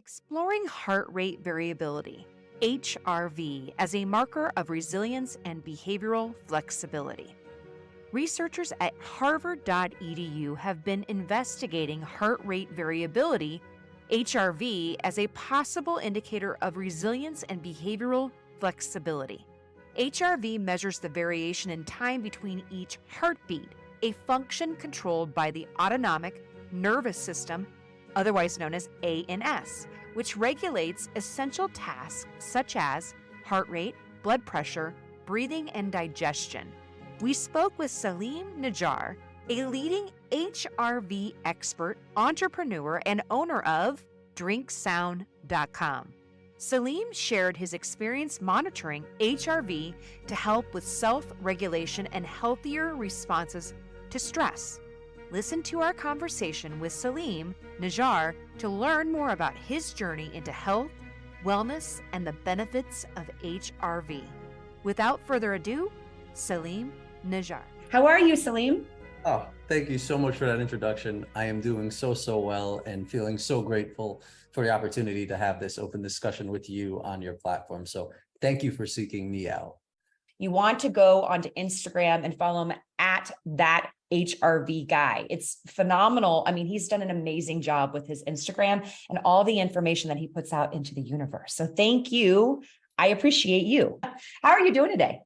Exploring heart rate variability, HRV, as a marker of resilience and behavioral flexibility. Researchers at harvard.edu have been investigating heart rate variability, HRV, as a possible indicator of resilience and behavioral flexibility. HRV measures the variation in time between each heartbeat, a function controlled by the autonomic nervous system, otherwise known as ANS, which regulates essential tasks such as heart rate, blood pressure, breathing, and digestion. We spoke with Salim Najjar, a leading HRV expert, entrepreneur, and owner of drinksound.com. Salim shared his experience monitoring HRV to help with self-regulation and healthier responses to stress. Listen to our conversation with Salim Najjar to learn more about his journey into health, wellness, and the benefits of HRV. Without further ado, Salim Najjar. How are you, Salim? Oh, thank you so much for that introduction. I am doing so well and feeling so grateful for the opportunity to have this open discussion with you on your platform. So thank you for seeking me out. You want to go onto Instagram and follow him at that HRV guy. It's phenomenal. I mean, he's done an amazing job with his Instagram and all the information that he puts out into the universe. So thank you. I appreciate you. How are you doing today?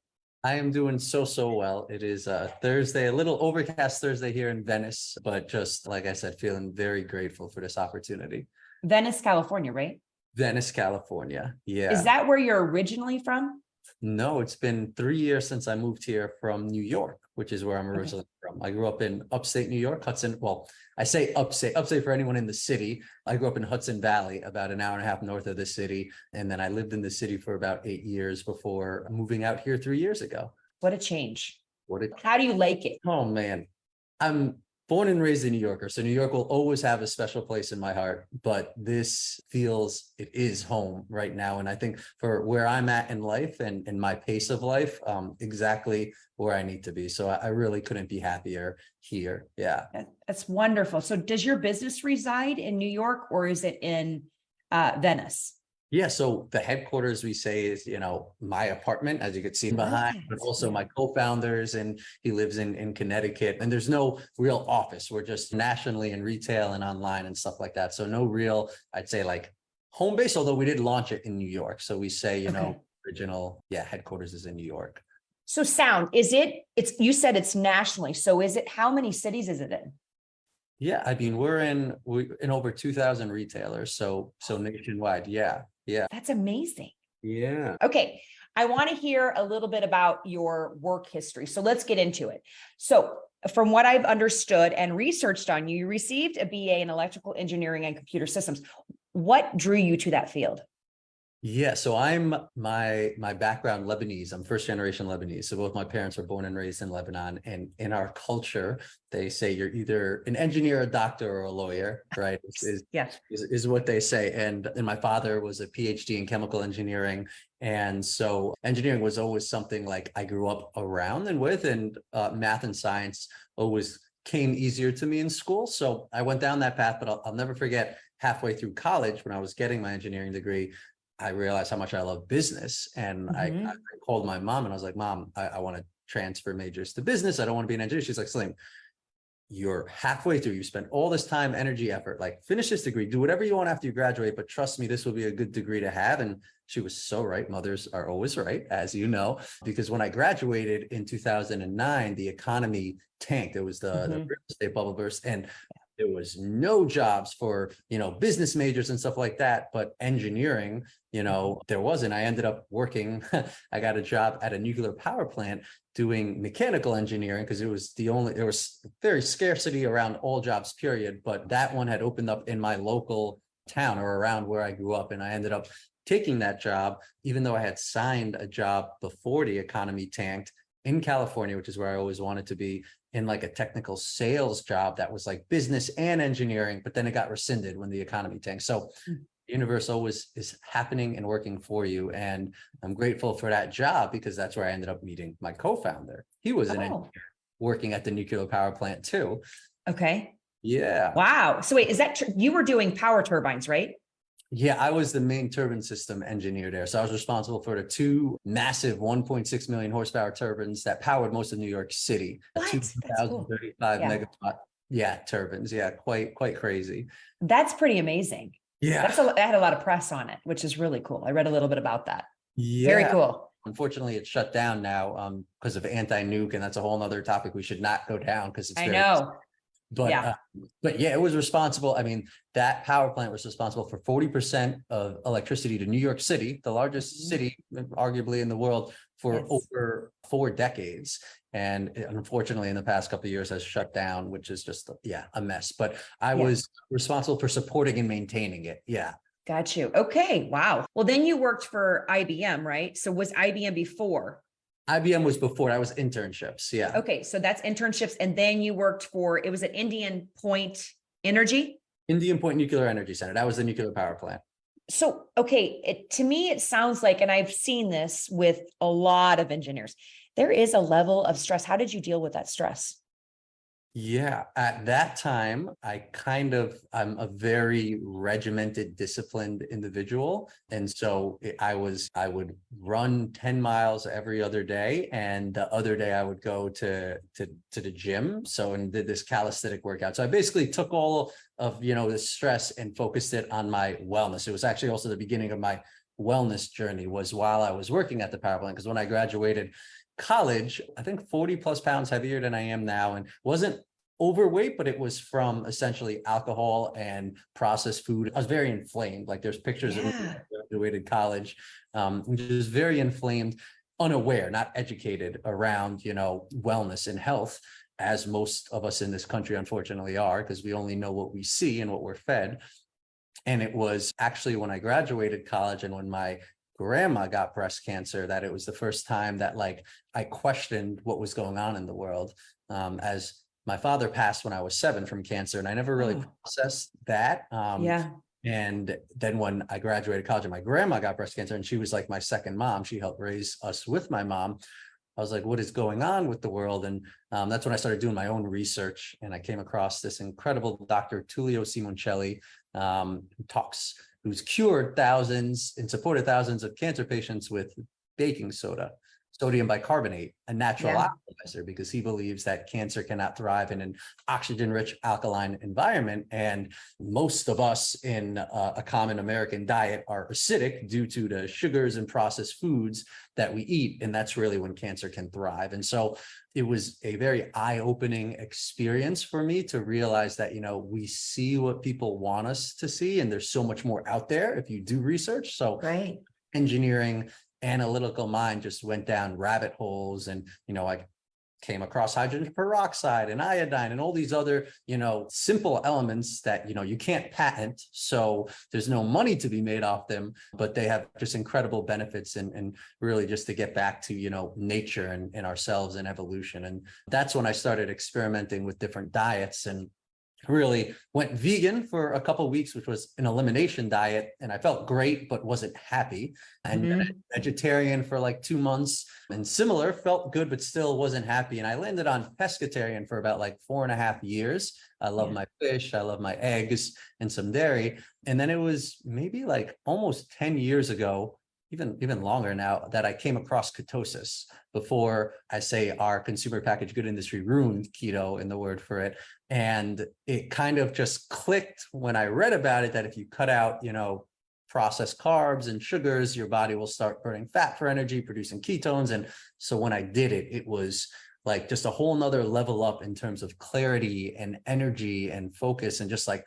I am doing so well. It is Thursday, a little overcast Thursday here in Venice, but just like I said, feeling very grateful for this opportunity. Venice, California, right? Venice, California. Yeah. Is that where you're originally from? No, it's been 3 years since I moved here from New York, which is where I'm originally from. I grew up in upstate New York, Hudson. Well, I say upstate for anyone in the city. I grew up in Hudson Valley, about an hour and a half north of the city. And then I lived in the city for about 8 years before moving out here 3 years ago. What a change. What a How do you like it? Oh man, I'm born and raised a New Yorker, so New York will always have a special place in my heart, but this feels, it is home right now. And I think for where I'm at in life and my pace of life, exactly where I need to be. So I really couldn't be happier here. Yeah. That's wonderful. So does your business reside in New York or is it in Venice? Yeah, so the headquarters, we say, is, my apartment, as you can see behind, but also my co-founders, and he lives in Connecticut. And there's no real office. We're just nationally in retail and online and stuff like that. So no real, I'd say, like home base, although we did launch it in New York. So we say, original, headquarters is in New York. So you said it's nationally. So how many cities is it in? Yeah, I mean, we're in over 2,000 retailers. So nationwide. Yeah. That's amazing. Yeah. Okay. I want to hear a little bit about your work history. So let's get into it. So from what I've understood and researched on you, you received a BA in electrical engineering and computer systems. What drew you to that field? Yeah, so I'm my background Lebanese. I'm first generation Lebanese. So both my parents were born and raised in Lebanon. And in our culture, they say you're either an engineer, a doctor, or a lawyer, right? Is what they say. And my father was a PhD in chemical engineering. And so engineering was always something like I grew up around and with, and math and science always came easier to me in school. So I went down that path, but I'll never forget I through college when I was getting my engineering degree, I realized how much I love business. And I called my mom and I was like, Mom, I want to transfer majors to business. I don't want to be an engineer. She's like, Salim, you're halfway through. You spent all this time, energy, effort, like finish this degree, do whatever you want after you graduate, but trust me, this will be a good degree to have. And she was so right. Mothers are always right, as you know, because when I graduated in 2009, the economy tanked. It was the real estate bubble burst. And there was no jobs for, business majors and stuff like that, but engineering, there wasn't. I ended up working, I got a job at a nuclear power plant doing mechanical engineering because there was very scarcity around all jobs, period. But that one had opened up in my local town or around where I grew up. And I ended up taking that job, even though I had signed a job before the economy tanked in California, which is where I always wanted to be, in like a technical sales job that was like business and engineering, but then it got rescinded when the economy tanked. So the universe always is happening and working for you. And I'm grateful for that job because that's where I ended up meeting my co-founder. He was an engineer working at the nuclear power plant too. Okay. Yeah. Wow. So wait, is that you were doing power turbines, right? Yeah, I was the main turbine system engineer there. So I was responsible for the two massive 1.6 million horsepower turbines that powered most of New York City. A What? That's cool. 2035 Yeah. megawatt. Yeah, turbines. Yeah, quite crazy. That's pretty amazing. Yeah. That had a lot of press on it, which is really cool. I read a little bit about that. Very Yeah. cool. Unfortunately, it's shut down now because of anti-nuke, and that's a whole nother topic we should not go down because it's I very know. But Yeah. but yeah, it was responsible. I mean, that power plant was responsible for 40% of electricity to New York City, the largest city, arguably in the world, for Yes. over 4 decades. And unfortunately, in the past couple of years, has shut down, which is just a mess. But I Yeah. was responsible for supporting and maintaining it. Yeah. Got you. Okay. Wow. Well, then you worked for IBM, right? So was IBM before? IBM was before. I was internships. Yeah. Okay. So that's internships. And then you worked for, it was at Indian Point Energy. Indian Point Nuclear Energy Center. That was the nuclear power plant. So, okay. To me, it sounds like, and I've seen this with a lot of engineers, there is a level of stress. How did you deal with that stress? Yeah, at that time, I'm a very regimented, disciplined individual. And so I would run 10 miles every other day. And the other day I would go to the gym. So, and did this calisthenic workout. So I basically took all of, the stress and focused it on my wellness. It was actually also the beginning of my wellness journey was while I was working at the power plant. Because when I graduated college, I think 40 plus pounds heavier than I am now, and wasn't overweight, but it was from essentially alcohol and processed food. I was very inflamed. Like there's pictures of me when I graduated college, which is very inflamed, unaware, not educated around, wellness and health, as most of us in this country, unfortunately, are, because we only know what we see and what we're fed. And it was actually when I graduated college and when my grandma got breast cancer that it was the first time that I questioned what was going on in the world. As my father passed when I was 7 from cancer, and I never really processed that. And then when I graduated college and my grandma got breast cancer, and she was like my second mom, she helped raise us with my mom. I was like, what is going on with the world? And that's when I started doing my own research. And I came across this incredible Dr. Tullio Simoncelli, who's cured thousands and supported thousands of cancer patients with baking soda, sodium bicarbonate, a natural oxidizer, because he believes that cancer cannot thrive in an oxygen-rich alkaline environment. And most of us in a common American diet are acidic due to the sugars and processed foods that we eat. And that's really when cancer can thrive. And so it was a very eye-opening experience for me to realize that, we see what people want us to see, and there's so much more out there if you do research. So engineering, analytical mind just went down rabbit holes, and I came across hydrogen peroxide and iodine and all these other simple elements that you can't patent, so there's no money to be made off them, but they have just incredible benefits, and really just to get back to nature and ourselves and evolution. And that's when I started experimenting with different diets, and really went vegan for a couple of weeks, which was an elimination diet. And I felt great, but wasn't happy. And then vegetarian for like 2 months, and similar, felt good, but still wasn't happy. And I landed on pescatarian for about like 4.5 years. I love my fish, I love my eggs and some dairy. And then it was maybe like almost 10 years ago, even longer now, that I came across ketosis, before I say our consumer packaged good industry ruined keto in the word for it. And it kind of just clicked when I read about it, that if you cut out, processed carbs and sugars, your body will start burning fat for energy, producing ketones. And so when I did it, it was like just a whole nother level up in terms of clarity and energy and focus, and just like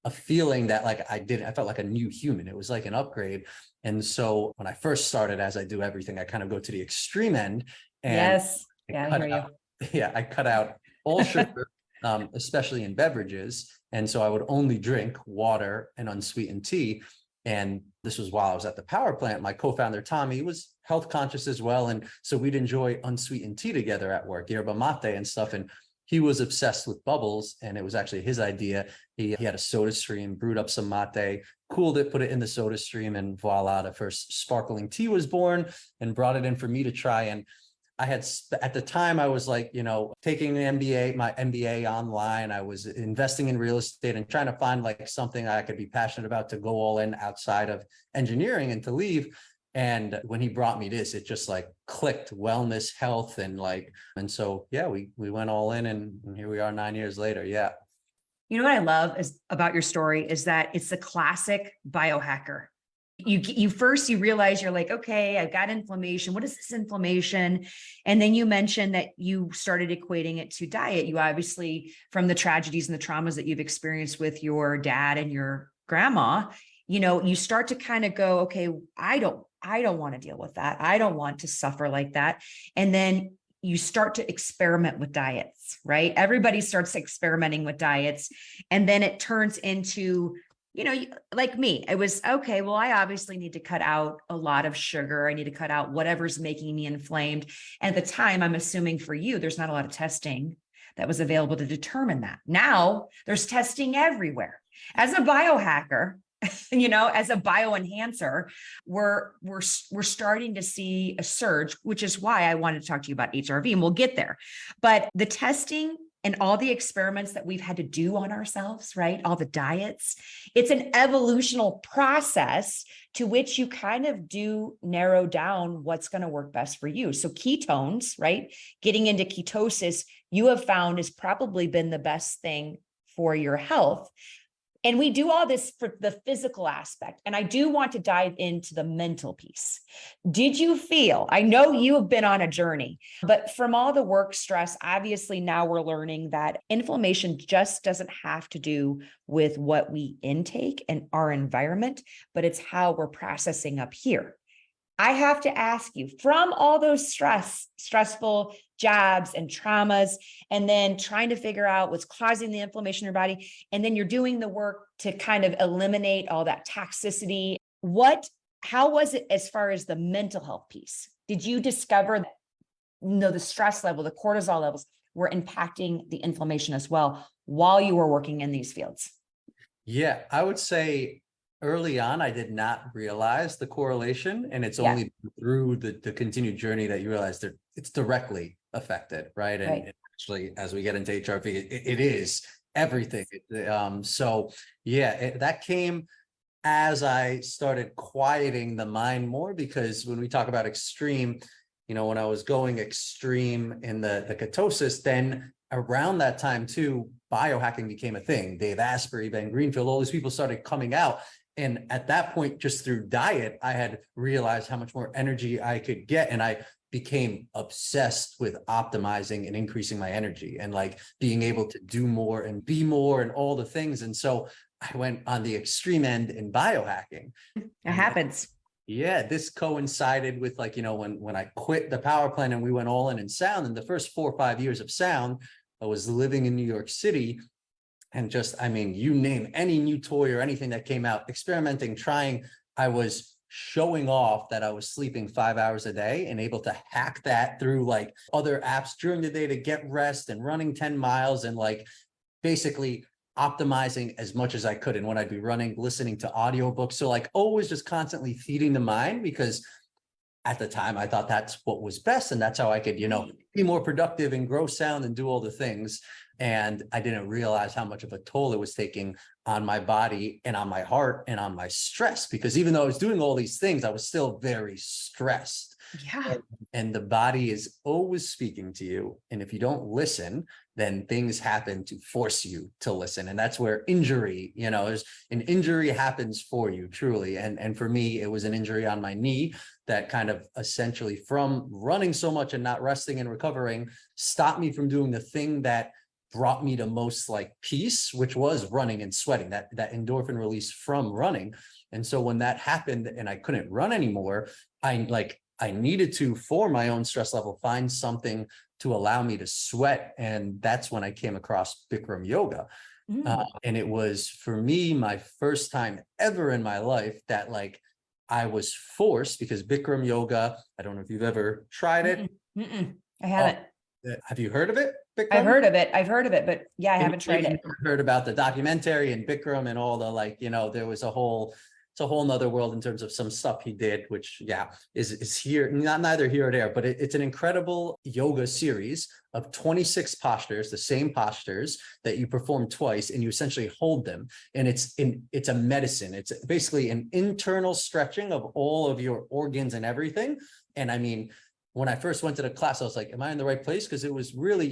a feeling that I felt like a new human. It was like an upgrade. And so when I first started, as I do everything, I kind of go to the extreme end. And I cut out all sugar, especially in beverages. And so I would only drink water and unsweetened tea. And this was while I was at the power plant. My co-founder, Tommy, was health conscious as well. And so we'd enjoy unsweetened tea together at work, yerba mate and stuff. And he was obsessed with bubbles, and it was actually his idea. He had a soda stream, brewed up some mate, cooled it, put it in the soda stream, and voila, the first sparkling tea was born, and brought it in for me to try. And at the time I was like, taking an MBA, my MBA online. I was investing in real estate and trying to find like something I could be passionate about to go all in outside of engineering and to leave. And when he brought me this, it just like clicked: wellness, health, and so, yeah, we went all in, and here we are 9 years later. Yeah. You know what I love is about your story is that it's the classic biohacker. You first, you realize you're like, okay, I've got inflammation. What is this inflammation? And then you mentioned that you started equating it to diet. You obviously, from the tragedies and the traumas that you've experienced with your dad and your grandma, you start to kind of go, okay, I don't want to deal with that. I don't want to suffer like that. And then you start to experiment with diets, right? Everybody starts experimenting with diets. And then it turns into, like me, it was, okay, well, I obviously need to cut out a lot of sugar. I need to cut out whatever's making me inflamed. And at the time, I'm assuming for you, there's not a lot of testing that was available to determine that. Now there's testing everywhere. As a biohacker, as a bioenhancer, we're starting to see a surge, which is why I wanted to talk to you about HRV, and we'll get there. But the testing and all the experiments that we've had to do on ourselves, right? All the diets, it's an evolutional process to which you kind of do narrow down what's going to work best for you. So ketones, right? Getting into ketosis, you have found has probably been the best thing for your health. And we do all this for the physical aspect. And I do want to dive into the mental piece. Did you feel, I know you have been on a journey, but from all the work stress, obviously now we're learning that inflammation just doesn't have to do with what we intake and our environment, but it's how we're processing up here. I have to ask you, from all those stressful jabs and traumas, and then trying to figure out what's causing the inflammation in your body, and then you're doing the work to kind of eliminate all that toxicity. How was it as far as the mental health piece? Did you discover that, the stress level, the cortisol levels were impacting the inflammation as well while you were working in these fields? Yeah, I would say early on, I did not realize the correlation, and it's only through the continued journey that you realize that it's directly affected, right? And actually, as we get into HRV, it is everything. That came as I started quieting the mind more, because when we talk about extreme, when I was going extreme in the ketosis, then around that time too, biohacking became a thing. Dave Asprey, Ben Greenfield, all these people started coming out. And at that point, just through diet, I had realized how much more energy I could get. And I became obsessed with optimizing and increasing my energy and like being able to do more and be more and all the things. And so I went on the extreme end in biohacking. It happens. Yeah, this coincided with when I quit the power plant and we went all in sound. In the first 4 or 5 years of sound, I was living in New York City. And you name any new toy or anything that came out, experimenting, trying, I was showing off that I was sleeping 5 hours a day and able to hack that through like other apps during the day to get rest and running 10 miles and like basically optimizing as much as I could. And when I'd be running, listening to audiobooks. So like always just constantly feeding the mind, because at the time I thought that's what was best. And that's how I could, be more productive and grow sound and do all the things. And I didn't realize how much of a toll it was taking on my body and on my heart and on my stress, because even though I was doing all these things, I was still very stressed. Yeah. And the body is always speaking to you. And if you don't listen, then things happen to force you to listen. And that's where injury, is an injury happens for you, truly. And for me, it was an injury on my knee that kind of essentially, from running so much and not resting and recovering, stopped me from doing the thing that brought me to most like peace, which was running and sweating, that endorphin release from running. And so when that happened and I couldn't run anymore, I needed to, for my own stress level, find something to allow me to sweat. And that's when I came across Bikram yoga. And it was, for me, my first time ever in my life that like I was forced, because Bikram yoga, I don't know if you've ever tried it. I haven't. Have you heard of it? Bikram? I've heard of it, but yeah, I haven't tried it. Heard about the documentary and Bikram and all the there was a whole it's a whole nother world in terms of some stuff he did, which is here, neither here or there, but it's an incredible yoga series of 26 postures, the same postures that you perform twice, and you essentially hold them. And it's a medicine. It's basically an internal stretching of all of your organs and everything. And I mean, when I first went to the class, I was like, am I in the right place? Because it was really,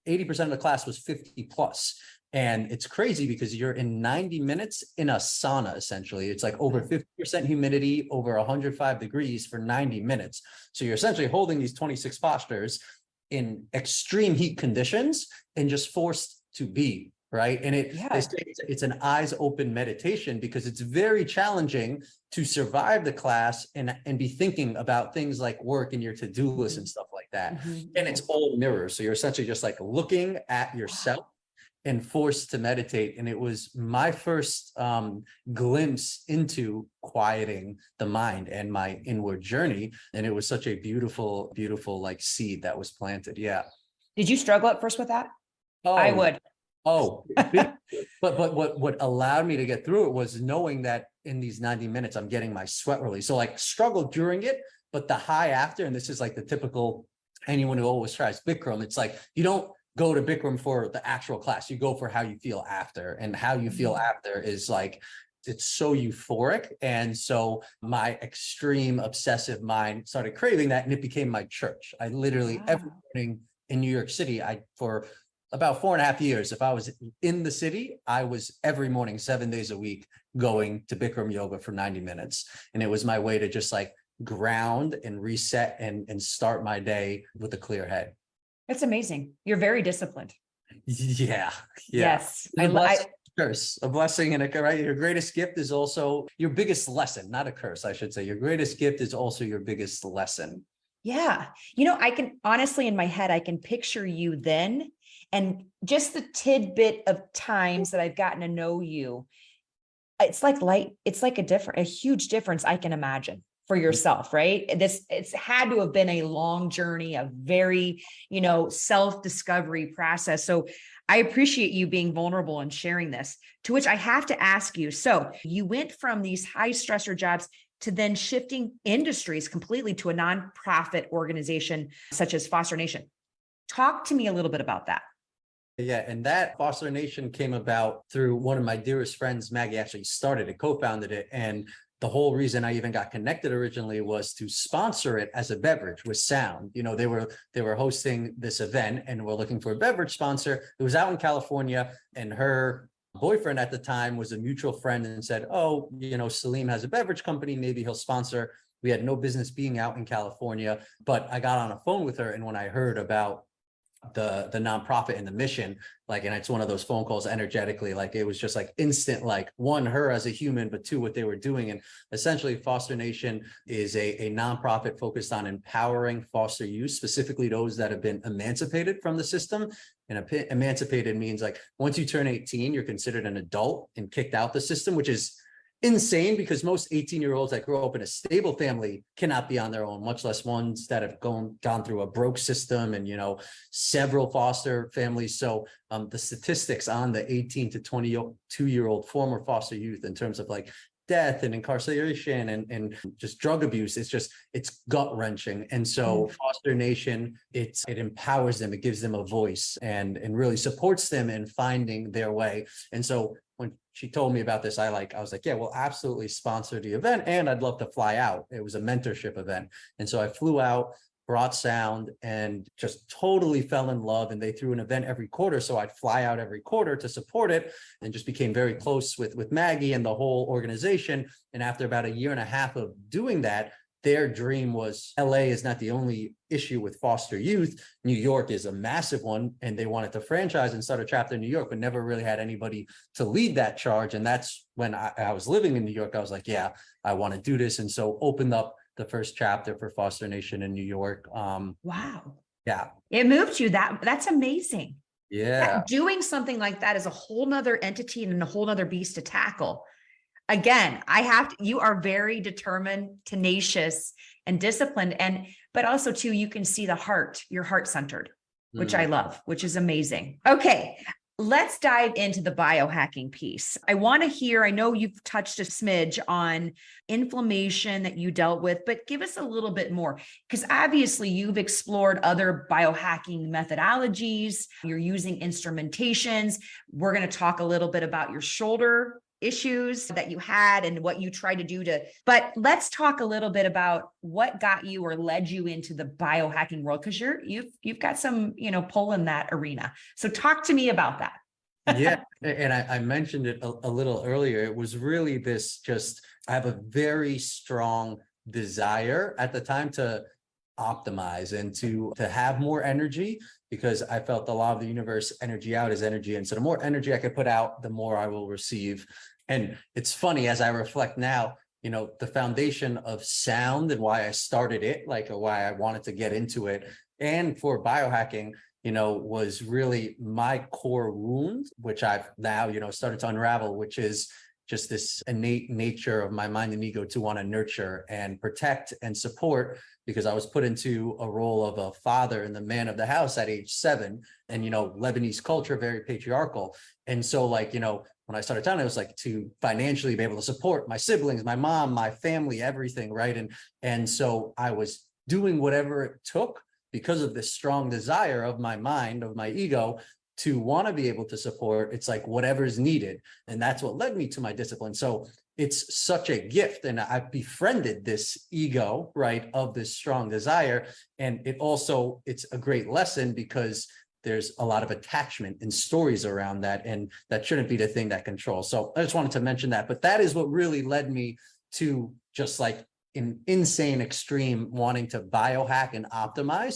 80% of the class was 50 plus. And it's crazy because you're in 90 minutes in a sauna, essentially. It's like over 50% humidity, over 105 degrees for 90 minutes. So you're essentially holding these 26 postures in extreme heat conditions and just forced to be, right? And they say it's an eyes open meditation because it's very challenging to survive the class and be thinking about things like work and your to-do list and stuff like that. And it's all mirrors. So you're essentially just like looking at yourself and forced to meditate. And it was my first glimpse into quieting the mind and my inward journey. And it was such a beautiful, beautiful like seed that was planted. Yeah. Did you struggle at first with that? Oh, I would. Oh, but what allowed me to get through it was knowing that in these 90 minutes, I'm getting my sweat release. So like struggle during it, but the high after, and this is like the typical, anyone who always tries Bikram, it's like, you don't go to Bikram for the actual class. You go for how you feel after, and how you feel after is like, it's so euphoric. And so my extreme obsessive mind started craving that, and it became my church. I literally every morning in New York City, for about 4.5 years, if I was in the city, I was every morning, 7 days a week, going to Bikram yoga for 90 minutes. And it was my way to just like ground and reset and start my day with a clear head. That's amazing. You're very disciplined. Yeah. Yes. Curse, a blessing and a right. Your greatest gift is also your biggest lesson, not a curse, I should say. Your greatest gift is also your biggest lesson. Yeah. I can honestly, in my head, I can picture you then, and just the tidbit of times that I've gotten to know you. It's like a huge difference I can imagine for yourself, right? It's had to have been a long journey, a very, self-discovery process. So I appreciate you being vulnerable and sharing this, to which I have to ask you. So you went from these high stressor jobs to then shifting industries completely to a nonprofit organization such as Foster Nation. Talk to me a little bit about that. Yeah, and that Foster Nation came about through one of my dearest friends. Maggie actually started it, co-founded it. And the whole reason I even got connected originally was to sponsor it as a beverage with Sound. They were hosting this event and were looking for a beverage sponsor. It was out in California, and her boyfriend at the time was a mutual friend and said, oh, Salim has a beverage company, maybe he'll sponsor. We had no business being out in California, but I got on a phone with her, and when I heard about the nonprofit and the mission, and it's one of those phone calls energetically, it was just like instant, one, her as a human, but two, what they were doing. And essentially Foster Nation is a nonprofit focused on empowering foster youth, specifically those that have been emancipated from the system. And emancipated means once you turn 18, you're considered an adult and kicked out the system, which is insane because most 18-year-olds that grow up in a stable family cannot be on their own, much less ones that have gone through a broke system and, several foster families. So the statistics on the 18 to 22-year-old former foster youth in terms of death and incarceration and just drug abuse, it's gut wrenching. And so Foster Nation, it empowers them, it gives them a voice and really supports them in finding their way. And so when she told me about this, I was like, yeah, we'll absolutely sponsor the event, and I'd love to fly out. It was a mentorship event. And so I flew out, brought Sound, and just totally fell in love. And they threw an event every quarter. So I'd fly out every quarter to support it, and just became very close with Maggie and the whole organization. And after about 1.5 years of doing that, their dream was LA is not the only issue with foster youth. New York is a massive one, and they wanted to franchise and start a chapter in New York, but never really had anybody to lead that charge. And that's when I was living in New York. I was like, yeah, I want to do this. And so opened up the first chapter for Foster Nation in New York. Wow. Yeah. It moved you. That's amazing. Yeah. Doing something like that is a whole nother entity and a whole nother beast to tackle. Again, you are very determined, tenacious, and disciplined. But also too, you can see your heart centered, which I love, which is amazing. Okay. let's dive into the biohacking piece. I want to hear, I know you've touched a smidge on inflammation that you dealt with, but give us a little bit more, because obviously you've explored other biohacking methodologies. You're using instrumentations. We're going to talk a little bit about your shoulder issues that you had and what you tried to do but let's talk a little bit about what got you or led you into the biohacking world, because you've got some, pull in that arena. So talk to me about that. Yeah. And I mentioned it a little earlier. It was really I have a very strong desire at the time to optimize and to have more energy, because I felt the law of the universe, energy out is energy. And so the more energy I could put out, the more I will receive. And it's funny, as I reflect now, the foundation of sound and why I started it, or why I wanted to get into it, and for biohacking, was really my core wound, which I've now, started to unravel, which is just this innate nature of my mind and ego to want to nurture and protect and support, because I was put into a role of a father and the man of the house at age 7. And, Lebanese culture, very patriarchal. And so when I started telling, it was to financially be able to support my siblings, my mom, my family, everything. Right. And so I was doing whatever it took, because of this strong desire of my mind, of my ego, to want to be able to support. It's whatever's needed. And that's what led me to my discipline. So it's such a gift. And I've befriended this ego, right, of this strong desire. And it's a great lesson, because there's a lot of attachment and stories around that. And that shouldn't be the thing that controls. So I just wanted to mention that. But that is what really led me to just an insane extreme wanting to biohack and optimize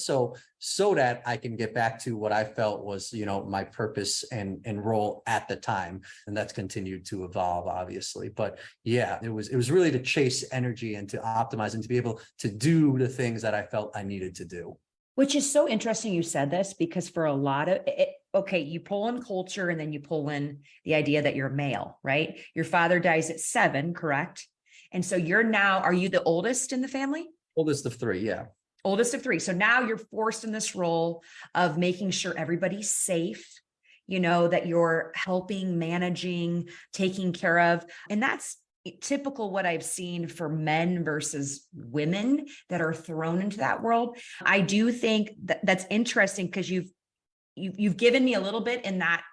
so that I can get back to what I felt was, my purpose and role at the time. And that's continued to evolve, obviously. But yeah, it was really to chase energy and to optimize and to be able to do the things that I felt I needed to do. Which is so interesting you said this, because for a lot of it, okay, you pull in culture and then you pull in the idea that you're male, right? Your father dies at 7, correct? And so are you the oldest in the family? Oldest of 3, yeah. Oldest of 3. So now you're forced in this role of making sure everybody's safe, that you're helping, managing, taking care of. And that's typical what I've seen for men versus women that are thrown into that world. I do think that's interesting, because you've given me a little bit in that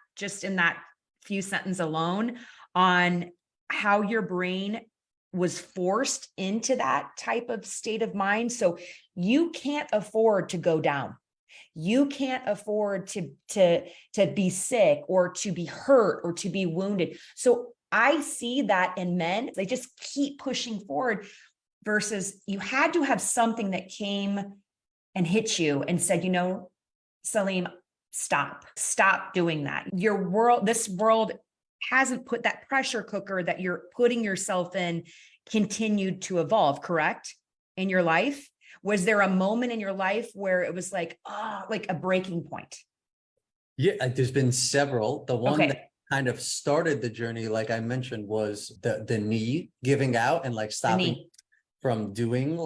few sentences alone on how your brain was forced into that type of state of mind. So you can't afford to go down. You can't afford to be sick or to be hurt or to be wounded. So I see that in men, they just keep pushing forward, versus you had to have something that came and hit you and said, Salim, stop doing that. This world hasn't put that pressure cooker that you're putting yourself in, continued to evolve, correct? In your life, was there a moment in your life where it was like a breaking point? Yeah, there's been several. The one Okay. that kind of started the journey, like I mentioned, was the knee giving out and stopping from doing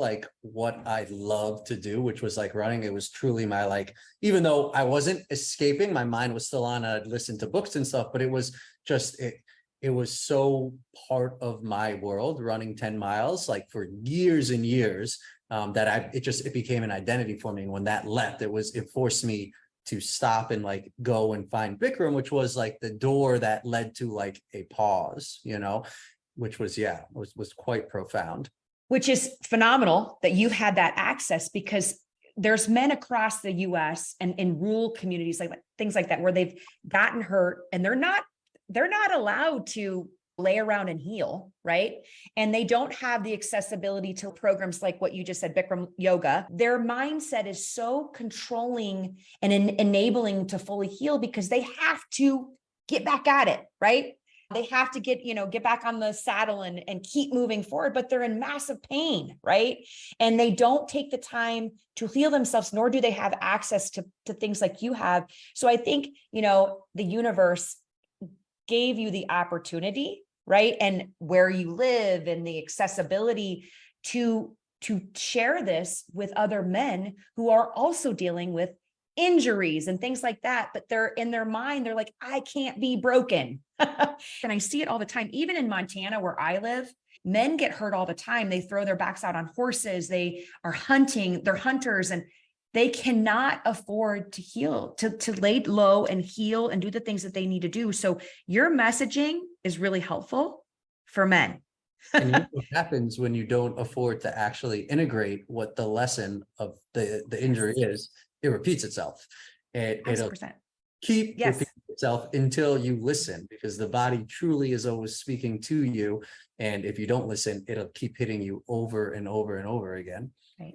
what I love to do, which was running. It was truly my even though I wasn't escaping, my mind was still on. I'd listen to books and stuff, but it was just it was so part of my world, running 10 miles for years and years, that it became an identity for me. And when that left, it forced me to stop and go and find Bikram, which was the door that led to a pause, which was, was quite profound. Which is phenomenal that you've had that access, because there's men across the US and in rural communities, things like that, where they've gotten hurt and they're not allowed to lay around and heal, right? And they don't have the accessibility to programs like what you just said, Bikram yoga. Their mindset is so controlling and enabling to fully heal, because they have to get back at it, right? They have to get back on the saddle and keep moving forward, but they're in massive pain, right? And they don't take the time to heal themselves, nor do they have access to things like you have. So I think, the universe gave you the opportunity, right? And where you live and the accessibility to share this with other men who are also dealing with injuries and things like that, but they're in their mind, they're like, I can't be broken. And I see it all the time, even in Montana where I live. Men get hurt all the time. They throw their backs out on horses. They are hunting, they're hunters, and they cannot afford to heal, to lay low and heal and do the things that they need to do. So your messaging is really helpful for men. And you know what happens when you don't afford to actually integrate what the lesson of the injury is? It repeats itself. It'll 100%. keep Yes. repeating itself until you listen, because the body truly is always speaking to you. And if you don't listen, it'll keep hitting you over and over and over again.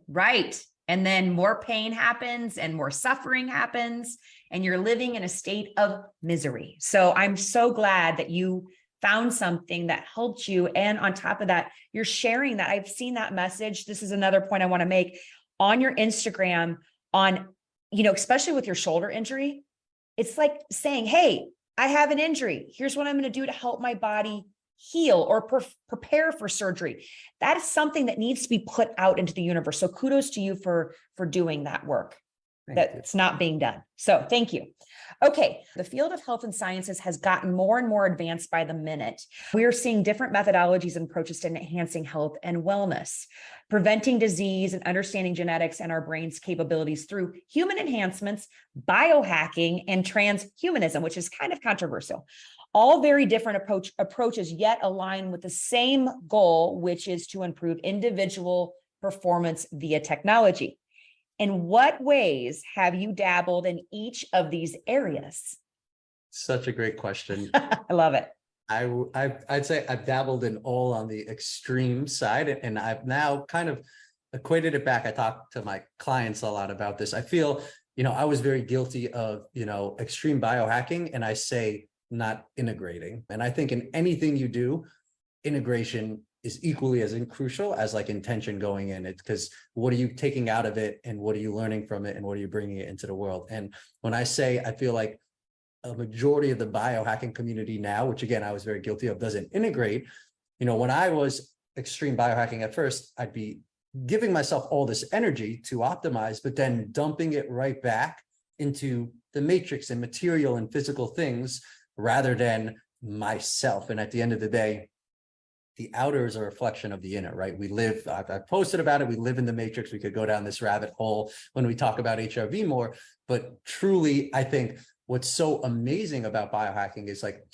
Right. And then more pain happens and more suffering happens, and you're living in a state of misery. So I'm so glad that you found something that helped you. And on top of that, you're sharing that. I've seen that message. This is another point I want to make on your Instagram on, especially with your shoulder injury. It's like saying, hey, I have an injury. Here's what I'm going to do to help my body heal or prepare for surgery. That is something that needs to be put out into the universe. So kudos to you for doing that work. That's not being done. So thank you. Okay. The field of health and sciences has gotten more and more advanced by the minute. We are seeing different methodologies and approaches to enhancing health and wellness, preventing disease, and understanding genetics and our brain's capabilities through human enhancements, biohacking, and transhumanism, which is kind of controversial. All very different approaches, yet align with the same goal, which is to improve individual performance via technology. In what ways have you dabbled in each of these areas? Such a great question. I love it. I'd say I've dabbled in all on the extreme side, and I've now kind of equated it back. I talk to my clients a lot about this. I feel, I was very guilty of, extreme biohacking, and I say not integrating. And I think in anything you do, integration is equally as crucial as like intention going in it, because what are you taking out of it, and what are you learning from it, and what are you bringing it into the world? And when I say, I feel like a majority of the biohacking community now, which again, I was very guilty of, doesn't integrate. When I was extreme biohacking at first, I'd be giving myself all this energy to optimize, but then dumping it right back into the matrix and material and physical things rather than myself. And at the end of the day, the outer is a reflection of the inner, right? I've posted about it. We live in the matrix. We could go down this rabbit hole when we talk about HRV more, but truly, I think what's so amazing about biohacking is like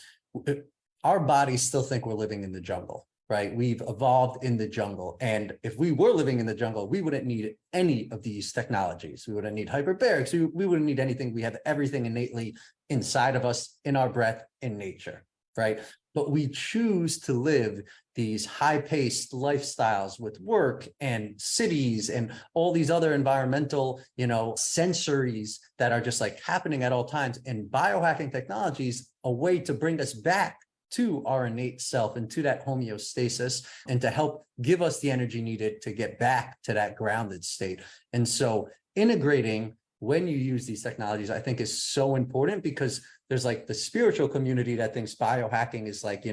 our bodies still think we're living in the jungle, right? We've evolved in the jungle. And if we were living in the jungle, we wouldn't need any of these technologies. We wouldn't need hyperbarics. We wouldn't need anything. We have everything innately inside of us, in our breath, in nature, right? But we choose to live these high-paced lifestyles with work and cities and all these other environmental, sensories that are just like happening at all times. And biohacking technology is a way to bring us back to our innate self and to that homeostasis, and to help give us the energy needed to get back to that grounded state. And so integrating when you use these technologies, I think is so important, because there's like the spiritual community that thinks biohacking is like,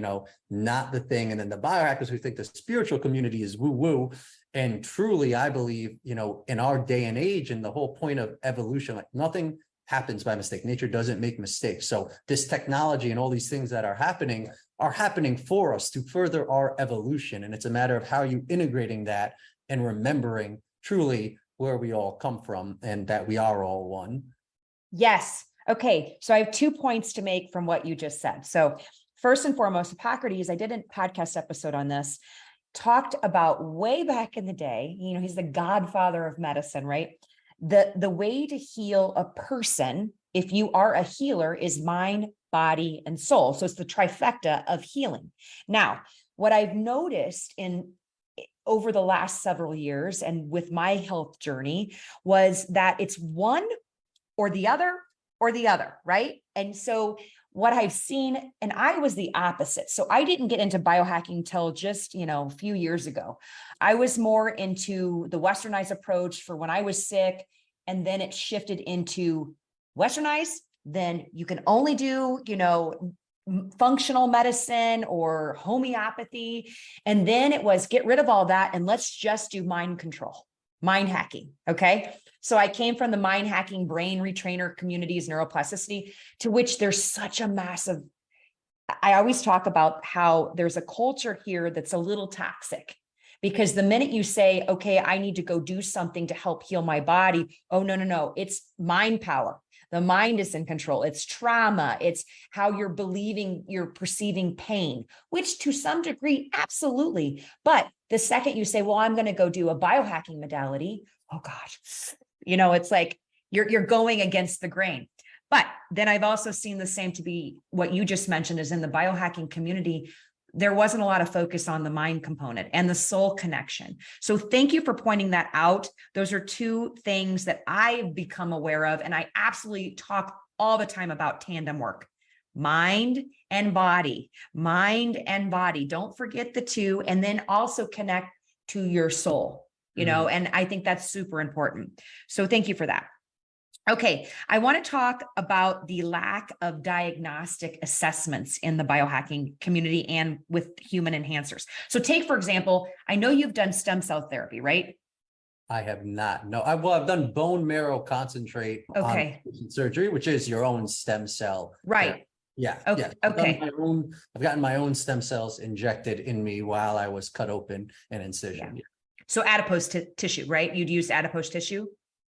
not the thing. And then the biohackers who think the spiritual community is woo-woo. And truly, I believe, in our day and age, and the whole point of evolution, like nothing happens by mistake. Nature doesn't make mistakes. So this technology and all these things that are happening for us to further our evolution. And it's a matter of how you integrating that and remembering truly where we all come from and that we are all one. Yes. Okay. So I have 2 points to make from what you just said. So first and foremost, Hippocrates, I did a podcast episode on this, talked about way back in the day, he's the godfather of medicine, right? The way to heal a person, if you are a healer, is mind, body, and soul. So it's the trifecta of healing. Now, what I've noticed over the last several years and with my health journey was that it's one or the other, right? And so what I've seen, and I was the opposite. So I didn't get into biohacking till just, a few years ago. I was more into the westernized approach for when I was sick. And then it shifted into westernized. Then you can only do, functional medicine or homeopathy. And then it was get rid of all that and let's just do mind control. mind hacking. Okay. So I came from the mind hacking brain retrainer communities, neuroplasticity, to which there's such a massive, I always talk about how there's a culture here that's a little toxic, because the minute you say, okay, I need to go do something to help heal my body. Oh, no, no, no. It's mind power. The mind is in control. It's trauma. It's how you're believing, you're perceiving pain, which to some degree, absolutely. But the second you say, well, I'm going to go do a biohacking modality. Oh gosh, it's like you're going against the grain. But then I've also seen the same to be what you just mentioned is in the biohacking community, there wasn't a lot of focus on the mind component and the soul connection. So thank you for pointing that out. Those are two things that I've become aware of. And I absolutely talk all the time about tandem work, mind and body, mind and body. Don't forget the two. And then also connect to your soul, and I think that's super important. So thank you for that. Okay, I want to talk about the lack of diagnostic assessments in the biohacking community and with human enhancers. So take, for example, I know you've done stem cell therapy, right? I have not. No, I've done bone marrow concentrate Okay. on surgery, which is your own stem cell. Right. Therapy. Yeah. Okay. Yeah. Okay. I've gotten my own stem cells injected in me while I was cut open and incision. Yeah. So adipose tissue, right? You'd use adipose tissue,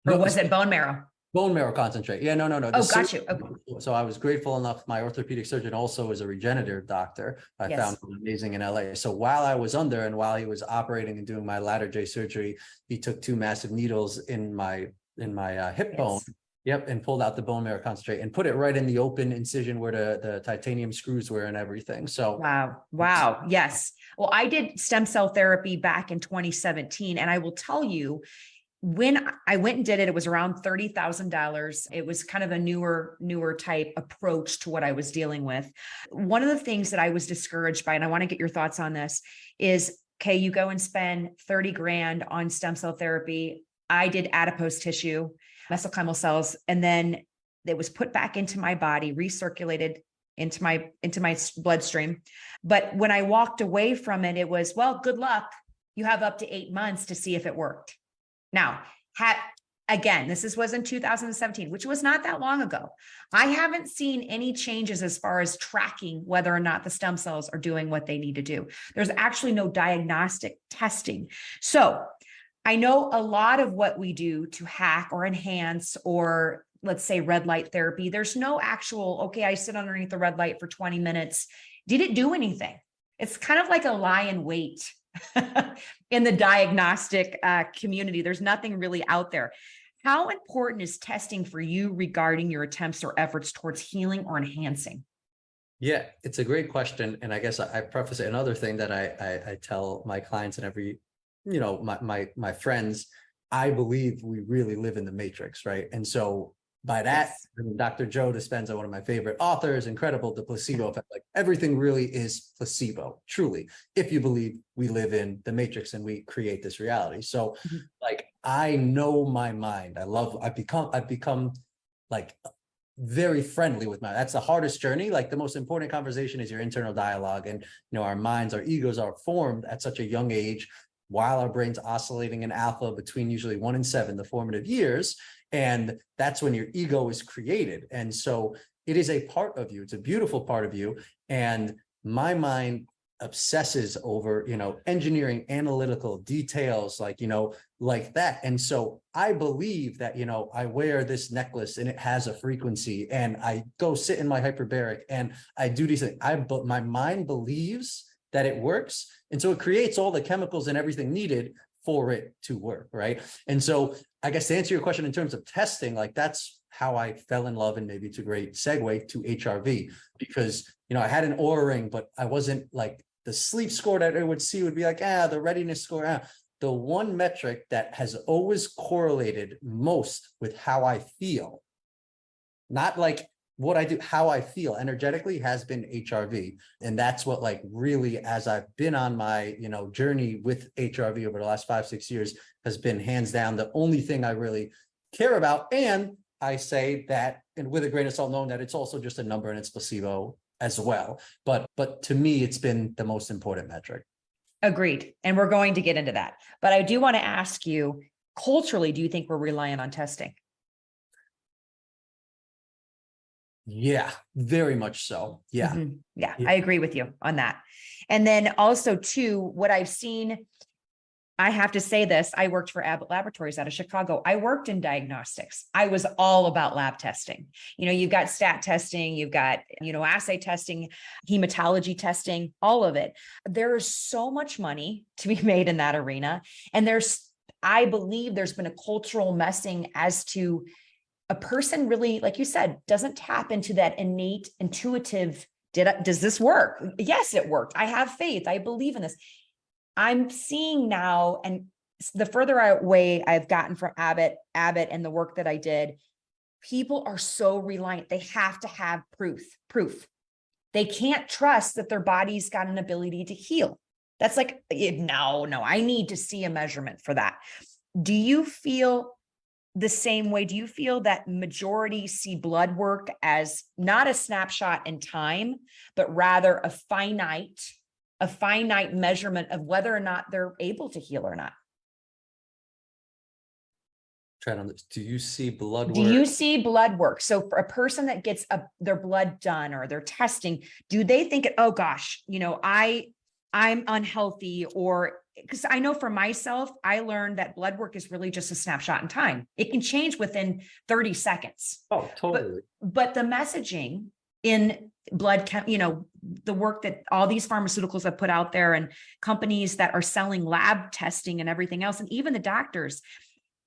or No, was it bone marrow? Bone marrow concentrate. Yeah, no. Oh, got you. Okay. So I was grateful enough. My orthopedic surgeon also is a regenerative doctor. I found him amazing in LA. So while I was under and while he was operating and doing my lateral J surgery, he took two massive needles in my hip bone. Yep, and pulled out the bone marrow concentrate and put it right in the open incision where the titanium screws were and everything. So wow. Yes. Well, I did stem cell therapy back in 2017, and I will tell you, when I went and did it, it was around $30,000. It was kind of a newer type approach to what I was dealing with. One of the things that I was discouraged by, and I want to get your thoughts on this, is, okay, you go and spend 30 grand on stem cell therapy. I did adipose tissue, mesenchymal cells, and then it was put back into my body, recirculated into my bloodstream. But when I walked away from it, it was, well, good luck. You have up to 8 months to see if it worked. Now, again, this was in 2017, which was not that long ago. I haven't seen any changes as far as tracking whether or not the stem cells are doing what they need to do. There's actually no diagnostic testing. So I know a lot of what we do to hack or enhance, or let's say red light therapy, there's no actual, okay, I sit underneath the red light for 20 minutes. Did it do anything? It's kind of like a lie in wait. In the diagnostic community, there's nothing really out there. How important is testing for you regarding your attempts or efforts towards healing or enhancing? yeah, it's a great question. And I guess I preface it. Another thing that I tell my clients and every, my friends, I believe we really live in the matrix, right? And so by that, I mean, Dr. Joe Dispenza, one of my favorite authors, incredible, the placebo effect, like everything really is placebo, truly, if you believe we live in the matrix and we create this reality. So like, I know my mind. I've become like very friendly with my, that's the hardest journey. Like the most important conversation is your internal dialogue. And, our minds, our egos are formed at such a young age, while our brain's oscillating in alpha between usually 1 and 7, the formative years. And that's when your ego is created. And so it is a part of you. It's a beautiful part of you. And my mind obsesses over, engineering, analytical details, like that. And so I believe that, I wear this necklace and it has a frequency, and I go sit in my hyperbaric and I do these things. But my mind believes that it works. And so it creates all the chemicals and everything needed for it to work, right? And so I guess to answer your question in terms of testing, like that's how I fell in love, and maybe it's a great segue to HRV, because, I had an Oura ring, but I wasn't like the sleep score that I would see would be like, the readiness score. The one metric that has always correlated most with how I feel, not like what I do, how I feel energetically, has been HRV. And that's what, like, really, as I've been on my, journey with HRV over the last 5-6 years, has been hands down the only thing I really care about. And I say that, and with a grain of salt, knowing that it's also just a number and it's placebo as well. But to me, it's been the most important metric. Agreed. And we're going to get into that. But I do want to ask you, culturally do you think we're relying on testing? Yeah, very much so. Yeah. Mhm. Yeah, Yeah. I agree with you on that. And then also too, what I've seen, I have to say this, I worked for Abbott Laboratories out of Chicago. I worked in diagnostics. I was all about lab testing. You've got stat testing, you've got, assay testing, hematology testing, all of it. There is so much money to be made in that arena. And I believe there's been a cultural messing as to a person really, like you said, doesn't tap into that innate, intuitive, does this work? Yes, it worked. I have faith. I believe in this. I'm seeing now, and the further away I've gotten from Abbott and the work that I did, people are so reliant. They have to have proof. They can't trust that their body's got an ability to heal. That's like, no, I need to see a measurement for that. Do you feel the same way? Do you feel that majority see blood work as not a snapshot in time, but rather a finite measurement of whether or not they're able to heal or not? Do you see blood work? Do you see blood work? So for a person that gets their blood done or their testing, do they think, oh gosh, I'm unhealthy? Or because I know for myself, I learned that blood work is really just a snapshot in time. It can change within 30 seconds. Oh, totally. But the messaging in blood, the work that all these pharmaceuticals have put out there and companies that are selling lab testing and everything else, and even the doctors,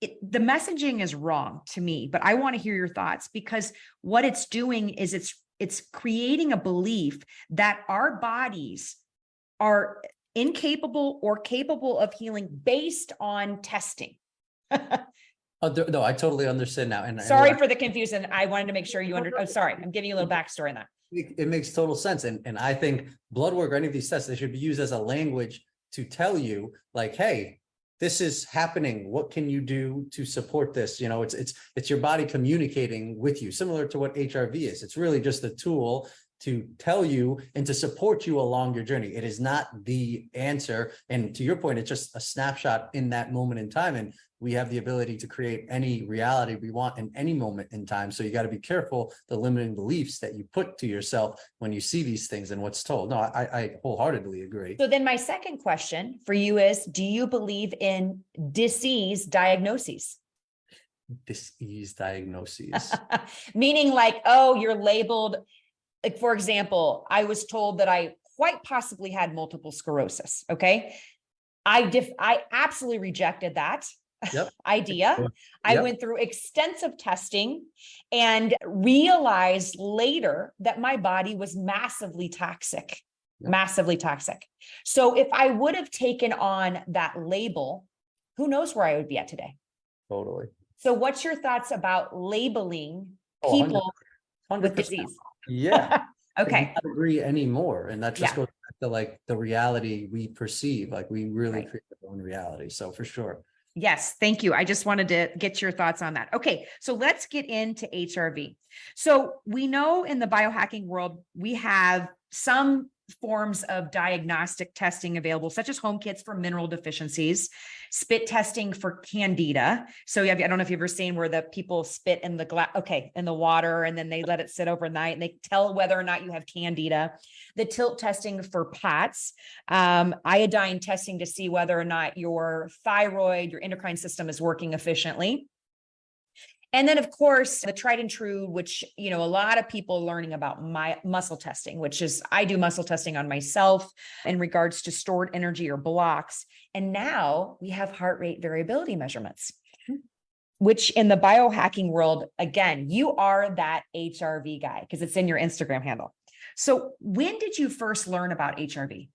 the messaging is wrong to me, but I want to hear your thoughts, because what it's doing is it's creating a belief that our bodies are incapable or capable of healing based on testing. No, I totally understand now. And sorry for the confusion. I wanted to make sure you sorry, I'm giving you a little backstory on that. It makes total sense. And I think blood work or any of these tests, they should be used as a language to tell you, like, hey, this is happening. What can you do to support this? It's your body communicating with you, similar to what HRV is. It's really just a tool to tell you and to support you along your journey. It is not the answer. And to your point, it's just a snapshot in that moment in time. And we have the ability to create any reality we want in any moment in time. So you got to be careful the limiting beliefs that you put to yourself when you see these things and what's told. No, I wholeheartedly agree. So then my second question for you is, do you believe in disease diagnoses? Disease diagnoses. Meaning like, oh, you're labeled, like, for example, I was told that I quite possibly had multiple sclerosis. Okay. I absolutely rejected that idea. Yep. I went through extensive testing and realized later that my body was massively toxic. So if I would have taken on that label, who knows where I would be at today? Totally. So what's your thoughts about labeling people 100%. With disease? Yeah. Okay. I don't agree anymore. And that just goes back to like the reality we perceive, like we really create our own reality. So for sure. Yes. Thank you. I just wanted to get your thoughts on that. Okay. So let's get into HRV. So we know in the biohacking world, we have some forms of diagnostic testing available, such as home kits for mineral deficiencies, spit testing for candida. So I don't know if you've ever seen where the people spit in in the water, and then they let it sit overnight and they tell whether or not you have candida. The tilt testing for POTS, iodine testing to see whether or not your thyroid, your endocrine system is working efficiently. And then, of course, the tried and true, which, a lot of people are learning about my muscle testing, which is I do muscle testing on myself in regards to stored energy or blocks. And now we have heart rate variability measurements, which in the biohacking world, again, you are that HRV guy because it's in your Instagram handle. So when did you first learn about HRV?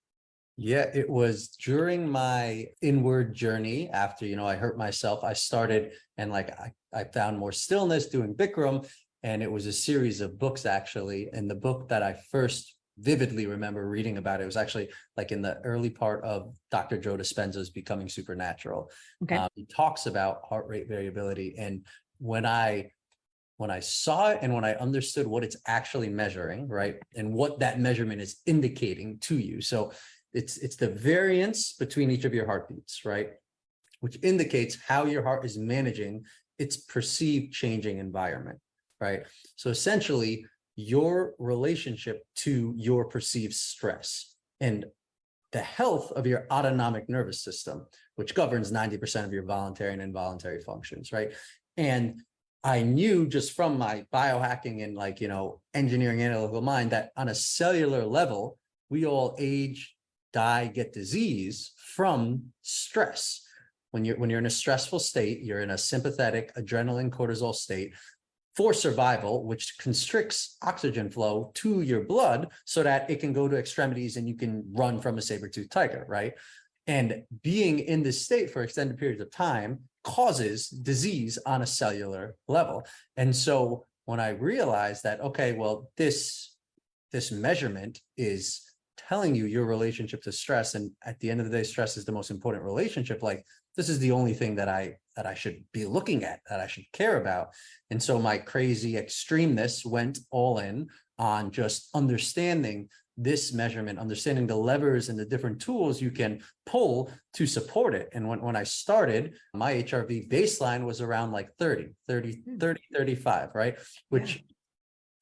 Yeah, it was during my inward journey after, I hurt myself. I started and I found more stillness doing Bikram, and it was a series of books actually. And the book that I first vividly remember reading about it was actually like in the early part of Dr. Joe Dispenza's Becoming Supernatural. Okay. He talks about heart rate variability. And when I saw it and when I understood what it's actually measuring, right, and what that measurement is indicating to you. So it's the variance between each of your heartbeats, right? which indicates how your heart is managing its perceived changing environment, right? So essentially, your relationship to your perceived stress and the health of your autonomic nervous system, which governs 90% of your voluntary and involuntary functions, right? And I knew just from my biohacking and like, engineering analytical mind that on a cellular level, we all age, die, get disease from stress. When you're in a stressful state, you're in a sympathetic adrenaline cortisol state for survival, which constricts oxygen flow to your blood so that it can go to extremities and you can run from a saber-toothed tiger, right? And being in this state for extended periods of time causes disease on a cellular level. And so when I realized that, okay, well, this measurement is telling you your relationship to stress, and at the end of the day, stress is the most important relationship, like this is the only thing that I should be looking at, that I should care about. And so my crazy extremeness went all in on just understanding this measurement, understanding the levers and the different tools you can pull to support it. And when I started, my HRV baseline was around like 35, right? Which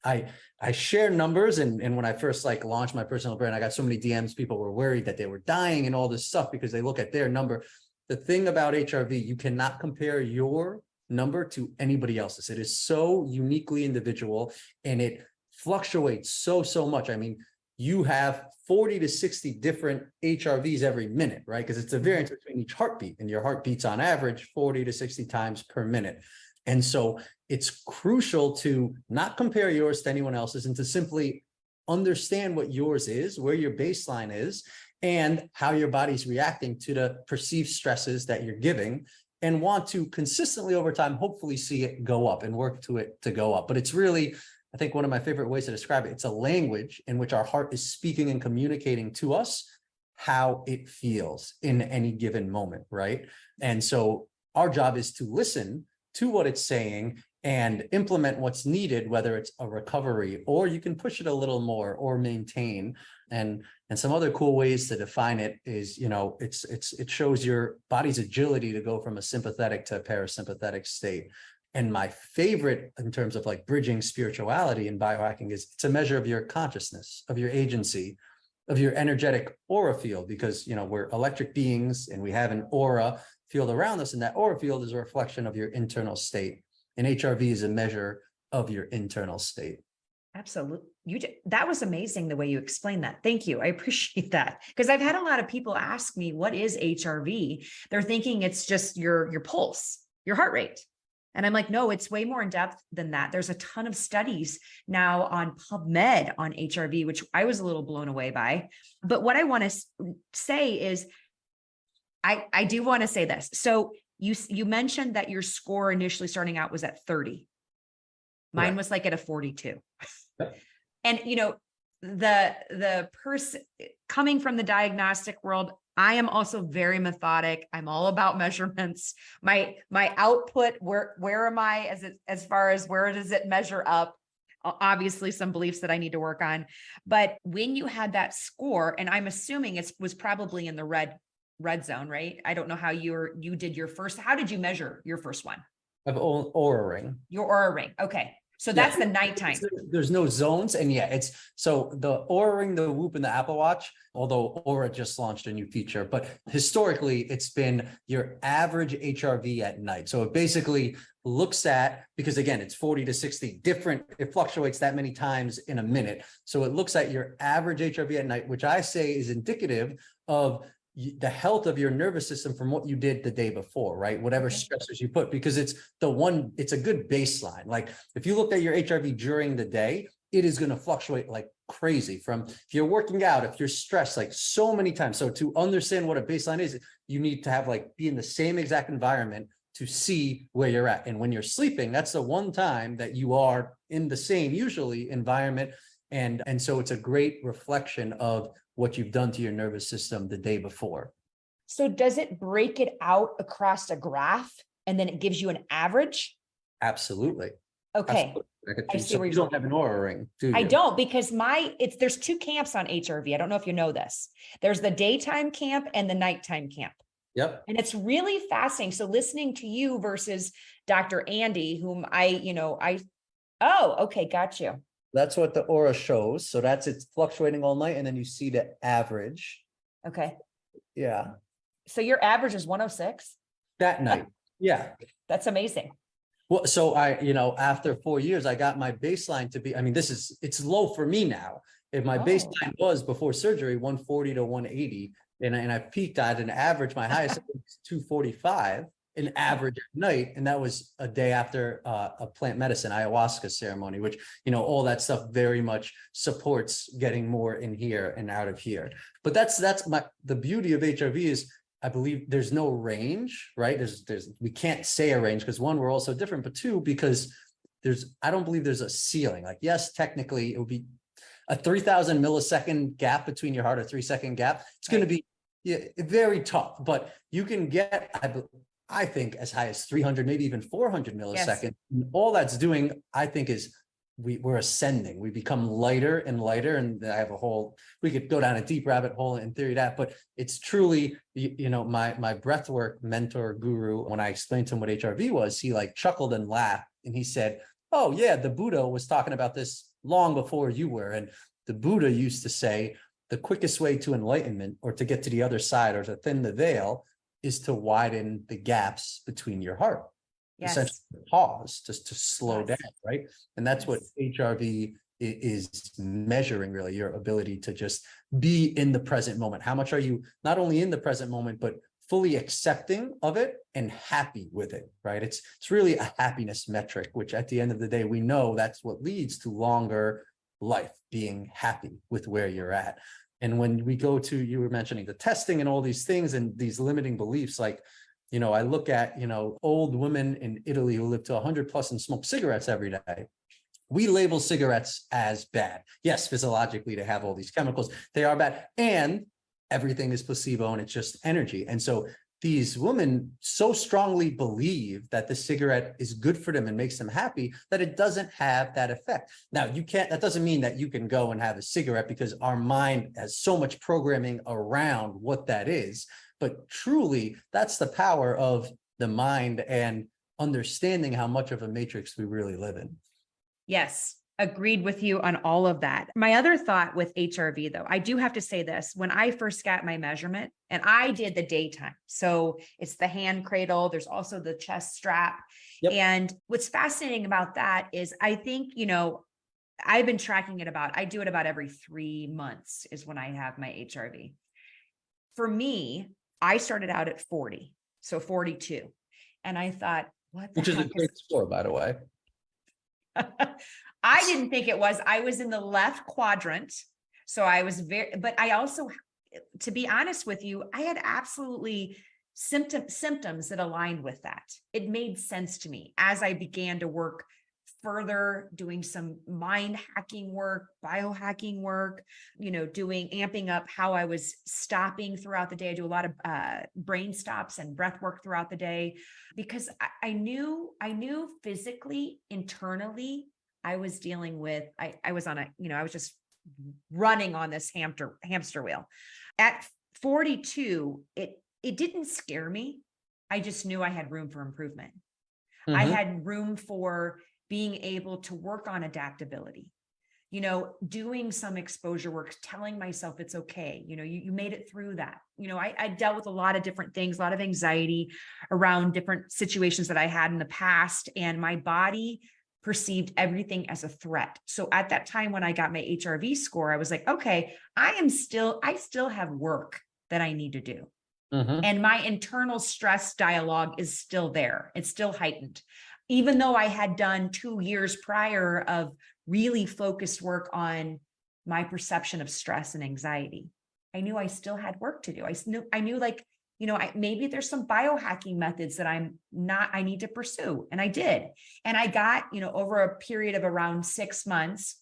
I share numbers, and when I first like launched my personal brand, I got so many DMs. People were worried that they were dying and all this stuff because they look at their number. The thing about HRV, you cannot compare your number to anybody else's. It is so uniquely individual and it fluctuates so much. I mean, you have 40 to 60 different HRVs every minute, right? Because it's a variance between each heartbeat, and your heart beats on average 40 to 60 times per minute. And so it's crucial to not compare yours to anyone else's and to simply understand what yours is, where your baseline is, and how your body's reacting to the perceived stresses that you're giving, and want to consistently over time, hopefully see it go up and work to it to go up. But it's really, I think one of my favorite ways to describe it, it's a language in which our heart is speaking and communicating to us how it feels in any given moment, right? And so our job is to listen to what it's saying and implement what's needed, whether it's a recovery or you can push it a little more or maintain. And some other cool ways to define it is, it shows your body's agility to go from a sympathetic to a parasympathetic state. And my favorite in terms of like bridging spirituality and biohacking is it's a measure of your consciousness, of your agency, of your energetic aura field, because, we're electric beings and we have an aura field around us, and that aura field is a reflection of your internal state. And HRV is a measure of your internal state. Absolutely. That was amazing the way you explained that. Thank you. I appreciate that. Because I've had a lot of people ask me, what is HRV? They're thinking it's just your pulse, your heart rate. And I'm like, no, it's way more in depth than that. There's a ton of studies now on PubMed on HRV, which I was a little blown away by. But what I want to say is, I do want to say this. So you mentioned that your score initially starting out was at 30. Mine Right. was like at a 42. Yep. And the person coming from the diagnostic world, I am also very methodic. I'm all about measurements. My output, where am I as far as where does it measure up? Obviously some beliefs that I need to work on. But when you had that score, and I'm assuming it was probably in the red zone, right? I don't know how you did your first. How did you measure your first one? Of Aura Ring. Your Aura Ring. Okay. So that's the nighttime. There's no zones. And it's so the Aura Ring, the Whoop, and the Apple Watch, although Aura just launched a new feature, but historically it's been your average HRV at night. So it basically looks at, because again, it's 40 to 60 different, it fluctuates that many times in a minute. So it looks at your average HRV at night, which I say is indicative of the health of your nervous system from what you did the day before, right? Whatever stressors you put, because it's a good baseline. Like if you looked at your HRV during the day, it is going to fluctuate like crazy from if you're working out, if you're stressed, like so many times. So to understand what a baseline is, you need to have be in the same exact environment to see where you're at. And when you're sleeping, that's the one time that you are in the same usually environment. And so it's a great reflection of what you've done to your nervous system the day before. So does it break it out across a graph and then it gives you an average? Absolutely. Okay. Absolutely. I see So where you you're don't have an Aura Ring, do you? I don't, because there's two camps on HRV. I don't know if you know this. There's the daytime camp and the nighttime camp. Yep. And it's really fascinating. So listening to you versus Dr. Andy, whom oh, okay, got you. That's what the aura shows. So it's fluctuating all night. And then you see the average. Okay. Yeah. So your average is 106. That night. Yeah. That's amazing. Well, so after 4 years, I got my baseline to be, I mean, it's low for me now. If my baseline was before surgery, 140 to 180, and I peaked at an average, my highest was 245, an average at night. And that was a day after a plant medicine ayahuasca ceremony, which, all that stuff very much supports getting more in here and out of here. But that's the beauty of HRV is, I believe there's no range, right? We can't say a range because one, we're all so different, but two, because I don't believe there's a ceiling. Like, yes, technically it would be a 3,000 millisecond gap between your heart, a 3-second gap. It's going to be very tough, but you can get, I think, as high as 300, maybe even 400 milliseconds. Yes. And all that's doing, I think, is we're ascending. We become lighter and lighter. And I have we could go down a deep rabbit hole in theory that, but it's truly, my breathwork mentor guru, when I explained to him what HRV was, he chuckled and laughed. And he said, oh yeah, the Buddha was talking about this long before you were. And the Buddha used to say, the quickest way to enlightenment, or to get to the other side, or to thin the veil, is to widen the gaps between your heart. Yes. Essentially pause, just to slow down, right? And that's what HRV is measuring, really, your ability to just be in the present moment. How much are you not only in the present moment, but fully accepting of it and happy with it, right? It's really a happiness metric, which at the end of the day, we know that's what leads to longer life, being happy with where you're at. And when we go to, you were mentioning the testing and all these things and these limiting beliefs, I look at, old women in Italy who live to 100 plus and smoke cigarettes every day. We label cigarettes as bad. Yes, physiologically, they have all these chemicals. They are bad. And everything is placebo and it's just energy. And so these women so strongly believe that the cigarette is good for them and makes them happy that it doesn't have that effect. Now, that doesn't mean that you can go and have a cigarette, because our mind has so much programming around what that is. But truly, that's the power of the mind and understanding how much of a matrix we really live in. Yes, agreed with you on all of that. My other thought with HRV, though, I do have to say this. When I first got my measurement, and I did the daytime, so it's the hand cradle, there's also the chest strap. Yep. And what's fascinating about that is, I think, I've been tracking it I do it about every 3 months is when I have my HRV. For me, I started out at 40, so 42. And I thought, which is a great score, by the way. I didn't think it was. I was in the left quadrant. So I was but I also, to be honest with you, I had absolutely symptoms that aligned with that. It made sense to me as I began to work further, doing some mind hacking work, biohacking work, amping up how I was stopping throughout the day. I do a lot of brain stops and breath work throughout the day, because I knew physically, internally, I was dealing with, I was on I was just running on this hamster wheel. At 42, it didn't scare me. I just knew I had room for improvement. Mm-hmm. I had room for being able to work on adaptability, doing some exposure work, telling myself it's okay. You made it through that. I dealt with a lot of different things, a lot of anxiety around different situations that I had in the past, and my body perceived everything as a threat. So at that time, when I got my HRV score, I was like, okay, I still have work that I need to do. Mm-hmm. And my internal stress dialogue is still there. It's still heightened. Even though I had done 2 years prior of really focused work on my perception of stress and anxiety, I knew I still had work to do. I knew maybe there's some biohacking methods that I need to pursue. And I did. And I got, over a period of around 6 months.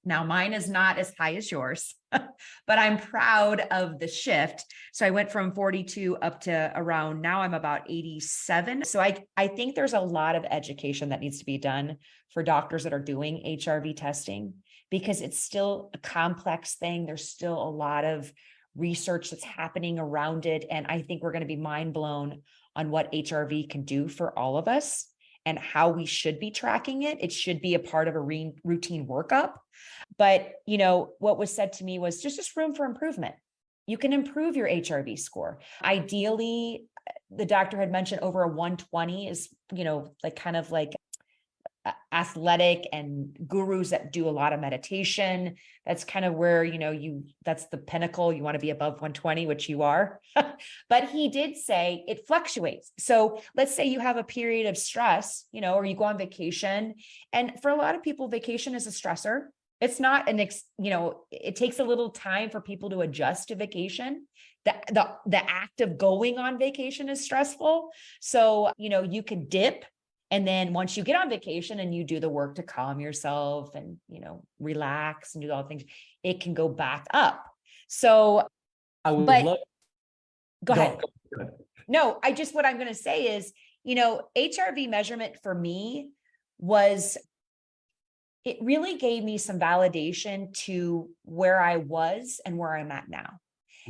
Now, mine is not as high as yours, but I'm proud of the shift. So I went from 42 up to around, now I'm about 87. So I think there's a lot of education that needs to be done for doctors that are doing HRV testing, because it's still a complex thing. There's still a lot of research that's happening around it. And I think we're going to be mind blown on what HRV can do for all of us and how we should be tracking it. It should be a part of a routine workup. But, you know, what was said to me was just room for improvement. You can improve your HRV score. Ideally, the doctor had mentioned over a 120 is, you know, like kind of like athletic and gurus that do a lot of meditation. That's kind of where, you know, that's the pinnacle. You want to be above 120, which you are. But he did say it fluctuates. So let's say you have a period of stress, you know, or you go on vacation. And for a lot of people, vacation is a stressor. It's not you know, it takes a little time for people to adjust to vacation. The act of going on vacation is stressful. So, you know, you could dip. And then once you get on vacation and you do the work to calm yourself and, you know, relax and do all the things, it can go back up. So I would but love. go ahead. Go ahead. No, what I'm going to say is, you know, HRV measurement for me it really gave me some validation to where I was and where I'm at now.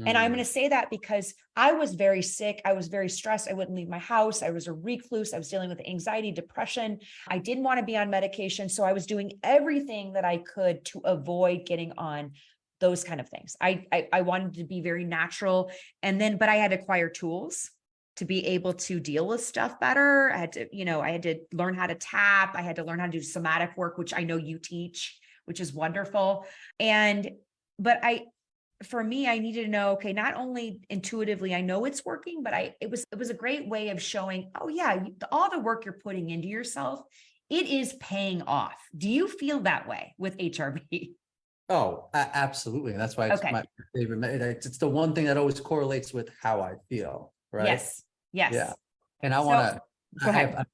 And I'm going to say that because I was very sick. I was very stressed. I wouldn't leave my house. I was a recluse. I was dealing with anxiety, depression. I didn't want to be on medication. So I was doing everything that I could to avoid getting on those kind of things. I wanted to be very natural. But I had to acquire tools to be able to deal with stuff better. I had to learn how to tap. I had to learn how to do somatic work, which I know you teach, which is wonderful. For me, I needed to know, okay, not only intuitively, I know it's working, but it was a great way of showing, oh yeah, all the work you're putting into yourself, it is paying off. Do you feel that way with HRV? Oh, absolutely. And that's why it's my favorite. It's the one thing that always correlates with how I feel, right? Yes. Yeah. And I want to, I have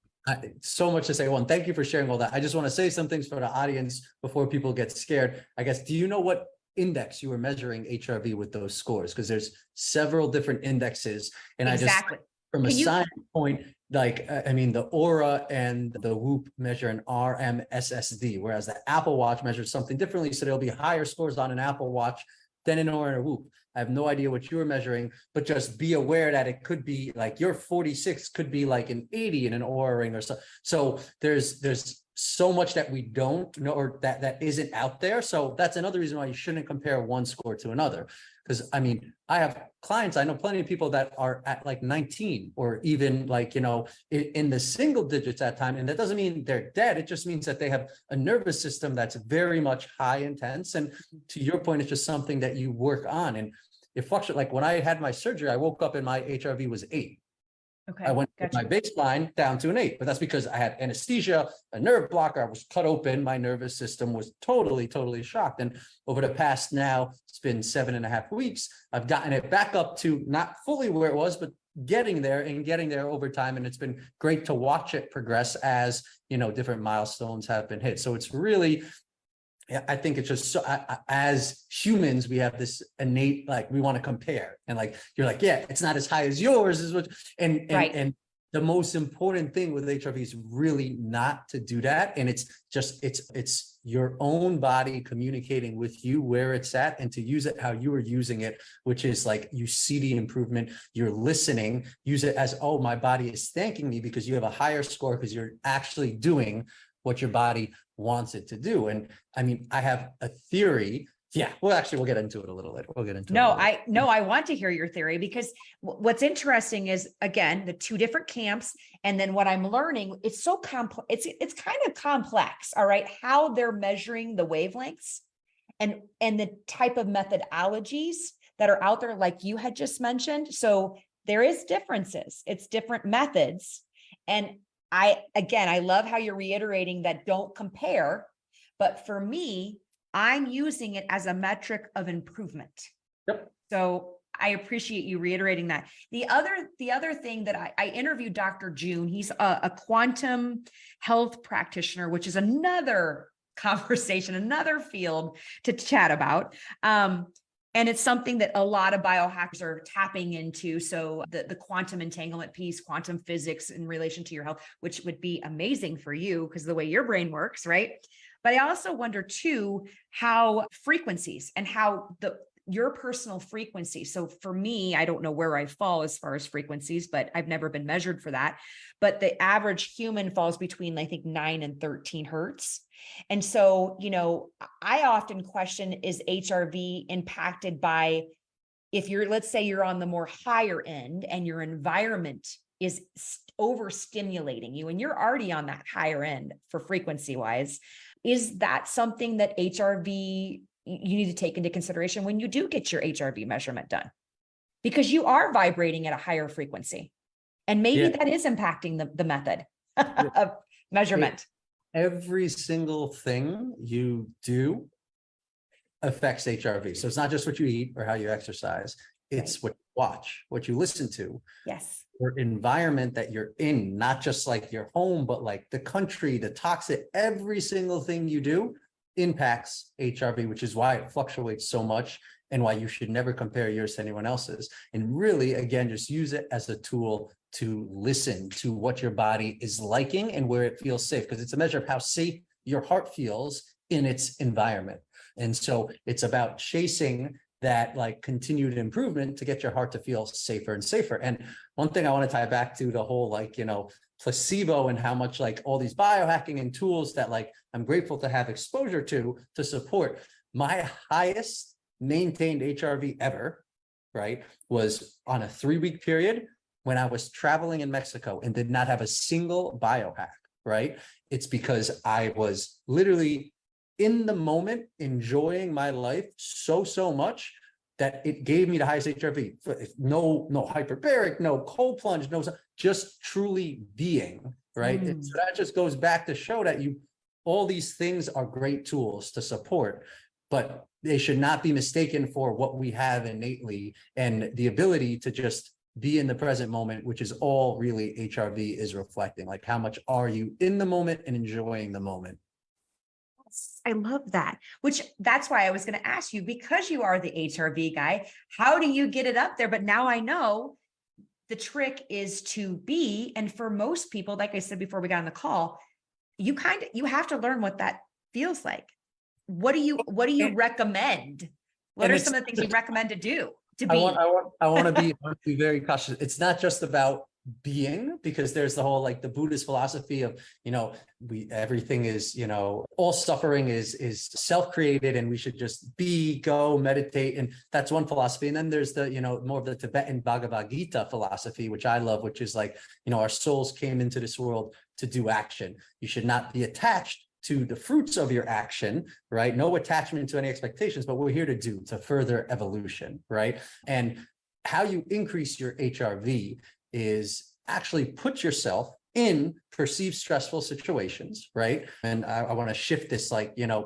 so much to say. One, thank you for sharing all that. I just want to say some things for the audience before people get scared. I guess, do you know what index you were measuring HRV with those scores? Because there's several different indexes. And exactly. From a science point, like, I mean, the Aura and the Whoop measure an RMSSD, whereas the Apple Watch measures something differently. So there'll be higher scores on an Apple Watch than an Aura and a Whoop. I have no idea what you were measuring, but just be aware that it could be like your 46 could be like an 80 in an Aura ring or so. So there's so much that we don't know or that isn't out there. So that's another reason why you shouldn't compare one score to another. Because I mean, I have clients, I know plenty of people that are at like 19 or even like, you know, in the single digits at time. And that doesn't mean they're dead. It just means that they have a nervous system that's very much high intense. And to your point, it's just something that you work on. And it fluctuates. Like when I had my surgery, I woke up and my HRV was 8. Okay. I went with my baseline down to an 8, but that's because I had anesthesia, a nerve blocker. I was cut open. My nervous system was totally shocked. And over the past now, it's been 7.5 weeks. I've gotten it back up to not fully where it was, but getting there over time. And it's been great to watch it progress as, you know, different milestones have been hit. So it's really, I think it's just so as humans, we have this innate, like, we want to compare and like, you're like, yeah, it's not as high as yours is what, and the most important thing with HRV is really not to do that. And it's just, it's your own body communicating with you where it's at and to use it how you are using it, which is like, you see the improvement, you're listening, use it as, oh, my body is thanking me because you have a higher score because you're actually doing what your body wants it to do. And I mean, I have a theory. Yeah, we'll get into it a little later. We'll get into it. I want to hear your theory because what's interesting is, again, the two different camps. And then what I'm learning, it's so complex. It's kind of complex. All right. How they're measuring the wavelengths and the type of methodologies that are out there, like you had just mentioned. So there is differences. It's different methods. And I love how you're reiterating that don't compare, but for me, I'm using it as a metric of improvement. Yep. So I appreciate you reiterating that. The other thing that I interviewed Dr. June, he's a quantum health practitioner, which is another conversation, another field to chat about. And it's something that a lot of biohackers are tapping into. So the quantum entanglement piece, quantum physics in relation to your health, which would be amazing for you because of the way your brain works, right? But I also wonder too, how frequencies and how your personal frequency. So for me, I don't know where I fall as far as frequencies, but I've never been measured for that. But the average human falls between, I think, 9 and 13 hertz. And so, I often question, is HRV impacted by, if you're, let's say you're on the more higher end and your environment is overstimulating you and you're already on that higher end for frequency wise, is that something that HRV you need to take into consideration when you do get your HRV measurement done? Because you are vibrating at a higher frequency, and maybe that is impacting the method of measurement. Every single thing you do affects HRV. So it's not just what you eat or how you exercise. It's what you watch, what you listen to. Yes. Your environment that you're in, not just like your home, but like the country, the toxic, every single thing you do impacts HRV, which is why it fluctuates so much and why you should never compare yours to anyone else's. And really, again, just use it as a tool to listen to what your body is liking and where it feels safe, because it's a measure of how safe your heart feels in its environment. And so it's about chasing that like continued improvement to get your heart to feel safer and safer. And one thing I want to tie back to the whole placebo and how much like all these biohacking and tools that like I'm grateful to have exposure to support. My highest maintained HRV ever, right, was on a 3-week period when I was traveling in Mexico and did not have a single biohack, right? It's because I was literally in the moment, enjoying my life so much that it gave me the highest HRV. No hyperbaric, no cold plunge, just truly being, right? And so that just goes back to show that all these things are great tools to support, but they should not be mistaken for what we have innately and the ability to just be in the present moment, which is all really HRV is reflecting. Like, how much are you in the moment and enjoying the moment? I love that, that's why I was going to ask you, because you are the HRV guy, how do you get it up there? But now I know the trick is to be, and for most people, like I said before we got on the call, you have to learn what that feels like. What do you recommend? What are some of the things you recommend to do to be? I want to be very cautious. It's not just about being, because there's the whole like the Buddhist philosophy of everything is all suffering is self-created and we should just go meditate, and that's one philosophy. And then there's the more of the Tibetan Bhagavad Gita philosophy, which I love, which is like our souls came into this world to do action. You should not be attached to the fruits of your action, right? No attachment to any expectations, but what we're here to further evolution, right? And how you increase your HRV is actually put yourself in perceived stressful situations, right? And I want to shift this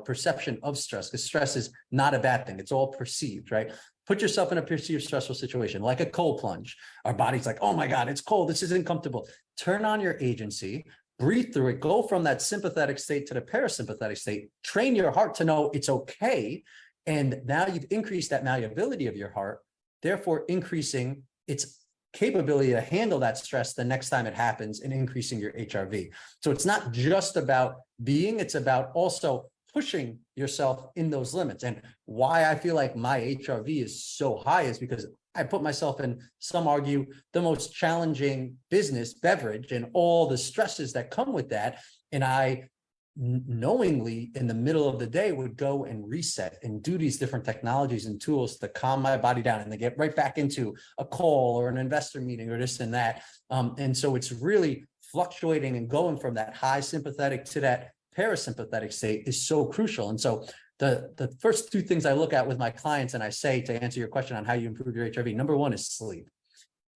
perception of stress, because stress is not a bad thing. It's all perceived, right? Put yourself in a perceived stressful situation, like a cold plunge. Our body's like, oh my God, it's cold. This isn't comfortable. Turn on your agency, breathe through it, go from that sympathetic state to the parasympathetic state, train your heart to know it's okay. And now you've increased that malleability of your heart, therefore increasing its capability to handle that stress the next time it happens and increasing your HRV. So it's not just about being, it's about also pushing yourself in those limits. And why I feel like my HRV is so high is because I put myself in, some argue, the most challenging business, beverage, and all the stresses that come with that. And I knowingly in the middle of the day would go and reset and do these different technologies and tools to calm my body down and to get right back into a call or an investor meeting or this and that. And so it's really fluctuating and going from that high sympathetic to that parasympathetic state is so crucial. And so the first two things I look at with my clients, and I say to answer your question on how you improve your HRV, number one is sleep.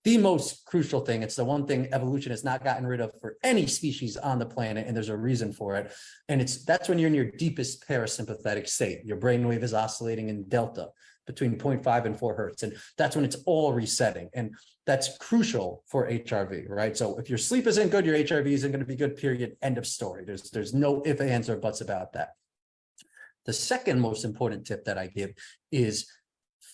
The most crucial thing. It's the one thing evolution has not gotten rid of for any species on the planet, and there's a reason for it. And that's when you're in your deepest parasympathetic state. Your brainwave is oscillating in delta between 0.5 and 4 hertz. And that's when it's all resetting. And that's crucial for HRV, right? So if your sleep isn't good, your HRV isn't going to be good, period. End of story. There's no ifs, ands, or buts about that. The second most important tip that I give is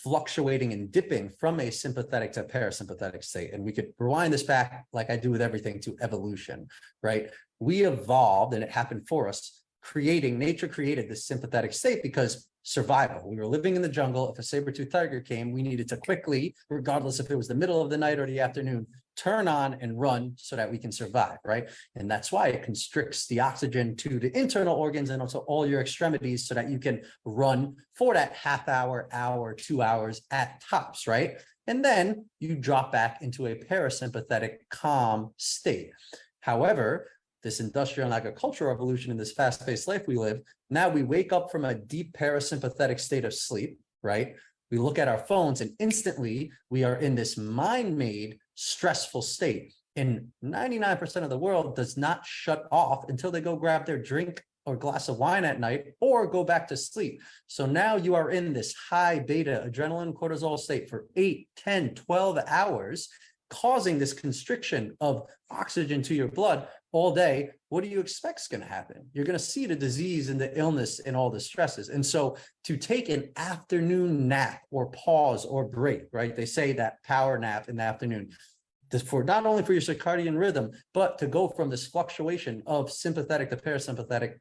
fluctuating and dipping from a sympathetic to parasympathetic state. And we could rewind this back, like I do with everything, to evolution, right? We evolved, and it happened for us, nature created this sympathetic state because survival. We were living in the jungle. If a saber-toothed tiger came, we needed to quickly, regardless if it was the middle of the night or the afternoon, turn on and run so that we can survive, right? And that's why it constricts the oxygen to the internal organs and also all your extremities so that you can run for that half hour, 2 hours at tops, right? And then you drop back into a parasympathetic calm state. However, this industrial and agricultural revolution in this fast-paced life we live, now we wake up from a deep parasympathetic state of sleep, right? We look at our phones and instantly we are in this mind-made stressful state. And 99% of the world does not shut off until they go grab their drink or glass of wine at night or go back to sleep. So now you are in this high beta adrenaline cortisol state for 8, 10, 12 hours, causing this constriction of oxygen to your blood all day. What do you expect is going to happen? You're going to see the disease and the illness and all the stresses. And so to take an afternoon nap or pause or break, right? They say that power nap in the afternoon, this for not only for your circadian rhythm, but to go from this fluctuation of sympathetic to parasympathetic,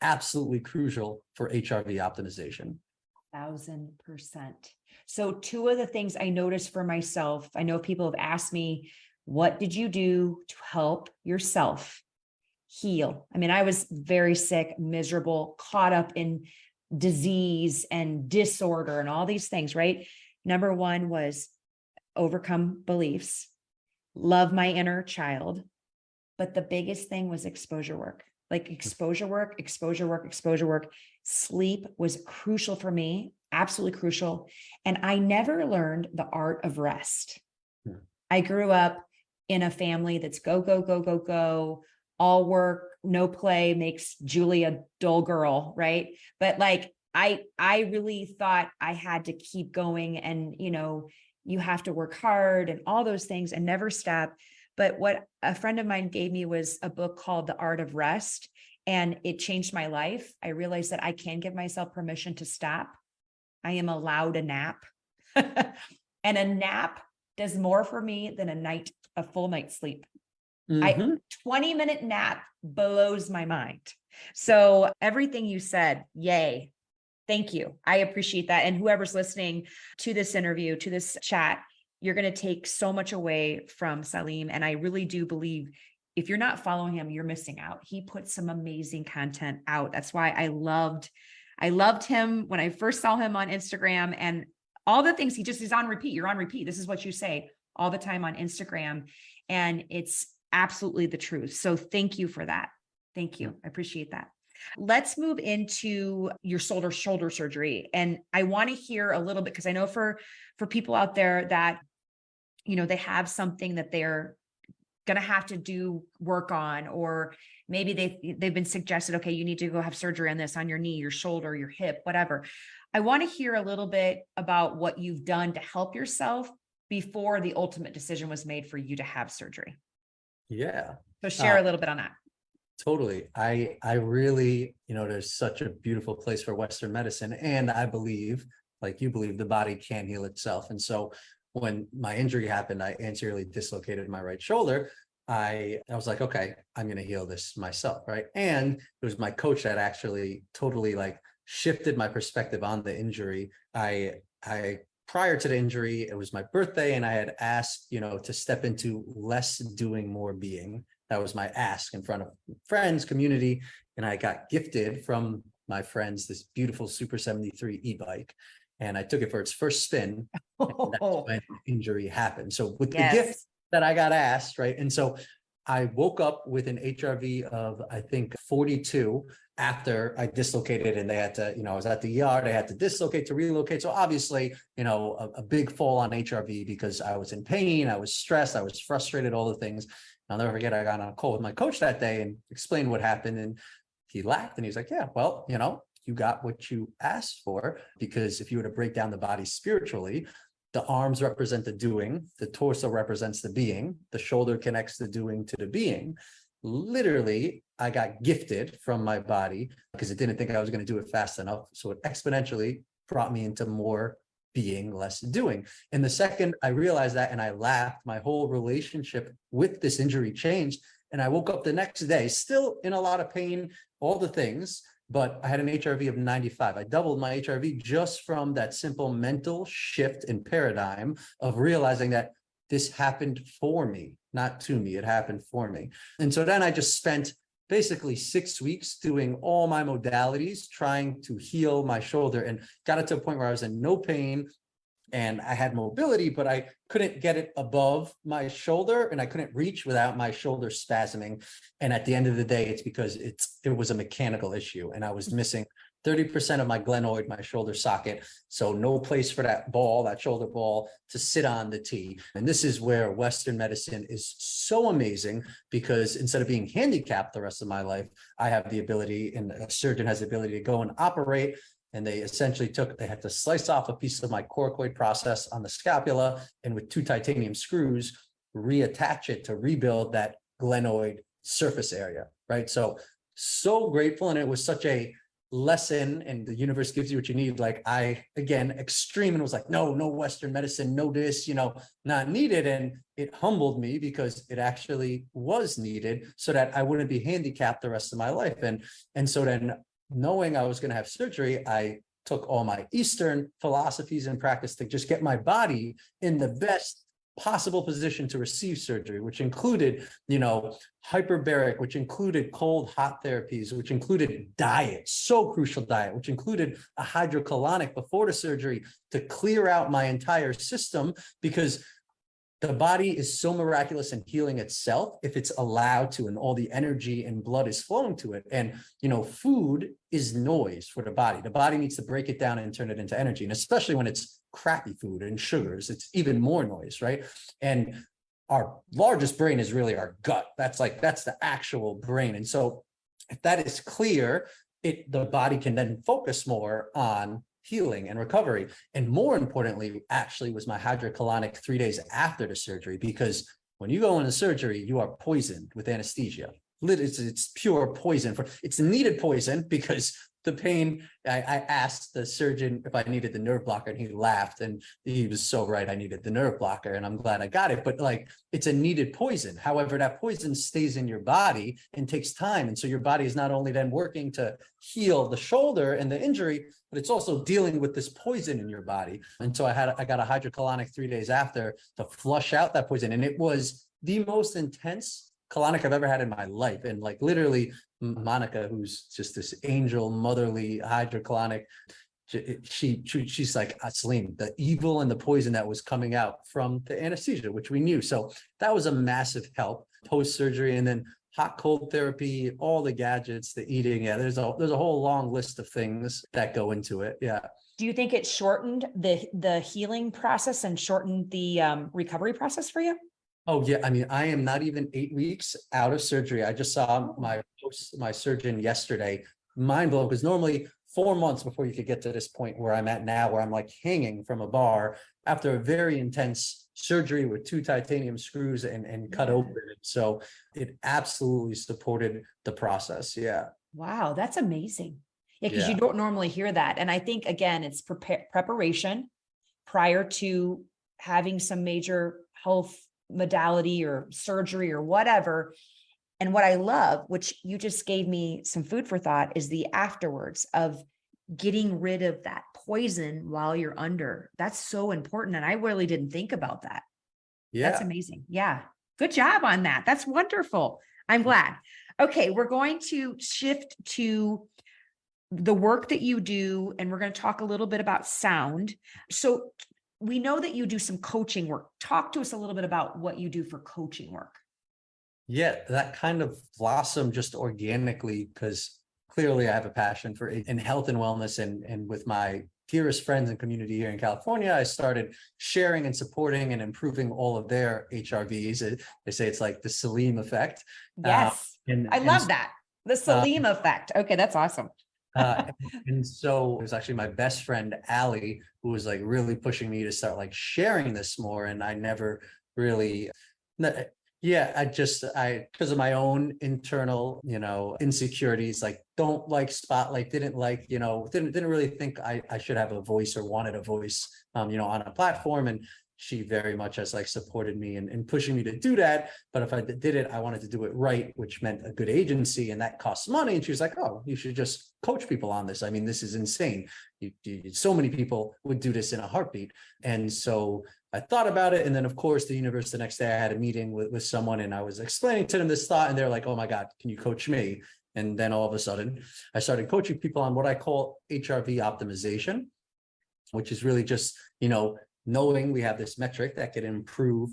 absolutely crucial for HRV optimization. 1000%. So two of the things I noticed for myself, I know people have asked me, what did you do to help yourself heal? I mean, I was very sick, miserable, caught up in disease and disorder and all these things, right? Number one was overcome beliefs, love my inner child. But the biggest thing was exposure work, like exposure work. Sleep was crucial for me, absolutely crucial. And I never learned the art of rest. I grew up in a family that's go, go, go, go, go, all work, no play makes Julie a dull girl, right? But like, I really thought I had to keep going and, you know, you have to work hard and all those things and never stop. But what a friend of mine gave me was a book called The Art of Rest, and it changed my life. I realized that I can give myself permission to stop. I am allowed a nap. And a nap does more for me than a full night's sleep. A 20-minute nap blows my mind. So everything you said, yay. Thank you. I appreciate that. And whoever's listening to this interview, to this chat, you're going to take so much away from Salim. And I really do believe if you're not following him, you're missing out. He puts some amazing content out. That's why I loved him when I first saw him on Instagram, and all the things he's on repeat. You're on repeat. This is what you say all the time on Instagram. And it's absolutely the truth. So thank you for that. Thank you. I appreciate that. Let's move into your shoulder surgery. And I want to hear a little bit, because I know for people out there that, you know, they have something that they're going to have to do work on, or maybe they've been suggested, okay, you need to go have surgery on this, on your knee, your shoulder, your hip, whatever. I want to hear a little bit about what you've done to help yourself before the ultimate decision was made for you to have surgery. Yeah. So share a little bit on that. Totally. I really, you know, there's such a beautiful place for Western medicine. And I believe, like you believe, the body can heal itself. And so when my injury happened, I anteriorly dislocated my right shoulder. I was like, okay, I'm going to heal this myself. Right. And it was my coach that actually totally like shifted my perspective on the injury. I prior to the injury, it was my birthday, and I had asked, you know, to step into less doing, more being. That was my ask in front of friends, community. And I got gifted from my friends this beautiful Super 73 e-bike. And I took it for its first spin. And that's when the injury happened. So with the gift that I got asked, right? And so I woke up with an HRV of, I think, 42 after I dislocated, and they had to, you know, I was at the ER, they had to dislocate to relocate. So obviously, you know, a big fall on HRV because I was in pain, I was stressed, I was frustrated, all the things. I'll never forget, I got on a call with my coach that day and explained what happened. And he laughed and he was like, yeah, well, you know, you got what you asked for, because if you were to break down the body spiritually, the arms represent the doing, the torso represents the being, the shoulder connects the doing to the being. Literally, I got gifted from my body because it didn't think I was going to do it fast enough. So it exponentially brought me into more being, less doing. And the second I realized that and I laughed, my whole relationship with this injury changed. And I woke up the next day, still in a lot of pain, all the things, but I had an HRV of 95. I doubled my HRV just from that simple mental shift in paradigm of realizing that this happened for me, not to me. It happened for me. And so then I just spent basically 6 weeks doing all my modalities, trying to heal my shoulder, and got it to a point where I was in no pain and I had mobility, but I couldn't get it above my shoulder and I couldn't reach without my shoulder spasming. And at the end of the day, it's because it was a mechanical issue and I was missing 30% of my glenoid, my shoulder socket. So no place for that ball, that shoulder ball to sit on the T. And this is where Western medicine is so amazing, because instead of being handicapped the rest of my life, I have the ability, and a surgeon has the ability to go and operate. And they essentially they had to slice off a piece of my coracoid process on the scapula, and with 2 titanium screws, reattach it to rebuild that glenoid surface area, right? So grateful. And it was such a lesson, and the universe gives you what you need. Like I, again, extreme, and was like, no Western medicine, no this, not needed. And it humbled me because it actually was needed so that I wouldn't be handicapped the rest of my life. And so then, knowing I was going to have surgery, I took all my Eastern philosophies and practice to just get my body in the best possible position to receive surgery, which included, hyperbaric, which included cold, hot therapies, which included diet, so crucial diet, which included a hydrocolonic before the surgery to clear out my entire system, because the body is so miraculous in healing itself if it's allowed to, and all the energy and blood is flowing to it. And, food is noise for the body. The body needs to break it down and turn it into energy. And especially when it's crappy food and sugars, it's even more noise, right? And our largest brain is really our gut. That's the actual brain. And so if that is clear, the body can then focus more on healing and recovery. And more importantly, actually, was my hydrocolonic 3 days after the surgery, because when you go into surgery, you are poisoned with anesthesia. It's pure poison. It's needed poison, because the pain, I asked the surgeon if I needed the nerve blocker, and he laughed, and he was so right. I needed the nerve blocker, and I'm glad I got it. But it's a needed poison. However, that poison stays in your body and takes time. And so your body is not only then working to heal the shoulder and the injury, but it's also dealing with this poison in your body. And so I got a hydrocolonic 3 days after to flush out that poison. And it was the most intense colonic I've ever had in my life. And literally, Monica, who's just this angel, motherly hydrocolonic, she's like, Salim, the evil and the poison that was coming out from the anesthesia, which we knew. So that was a massive help post-surgery. And then hot cold therapy, all the gadgets, the eating. Yeah, there's a whole long list of things that go into it. Yeah. Do you think it shortened the healing process and shortened the recovery process for you? Oh yeah, I mean, I am not even 8 weeks out of surgery. I just saw my surgeon yesterday. Mind blown, because normally 4 months before you could get to this point where I'm at now, where I'm hanging from a bar after a very intense surgery with 2 titanium screws and cut open. So it absolutely supported the process. Yeah. Wow, that's amazing. Yeah, because you don't normally hear that. And I think, again, it's preparation prior to having some major health modality or surgery or whatever. And what I love, which you just gave me some food for thought, is the afterwards of getting rid of that poison while you're under. That's so important. And I really didn't think about that. Yeah. That's amazing. Yeah. Good job on that. That's wonderful. I'm glad. Okay. We're going to shift to the work that you do, and we're going to talk a little bit about sound. So we know that you do some coaching work. Talk to us a little bit about what you do for coaching work. Yeah, that kind of blossomed just organically, because clearly I have a passion for in health and wellness, and with my dearest friends and community here in California, I started sharing and supporting and improving all of their HRVs. They say it's like the Salim effect. Yes, I love that. The Salim effect. Okay, that's awesome. And so it was actually my best friend, Allie, who was really pushing me to start sharing this more. And I never really, I because of my own internal, insecurities, don't like spotlight, didn't really think I should have a voice or wanted a voice, on a platform. And she very much has like supported me and pushing me to do that. But if I did it, I wanted to do it right, which meant a good agency, and that costs money. And she was like, oh, you should just coach people on this. I mean, this is insane. So many people would do this in a heartbeat. And so I thought about it. And then of course, the universe, the next day I had a meeting with someone, and I was explaining to them this thought, and they're like, oh my God, can you coach me? And then all of a sudden I started coaching people on what I call HRV optimization, which is really just, knowing we have this metric that can improve,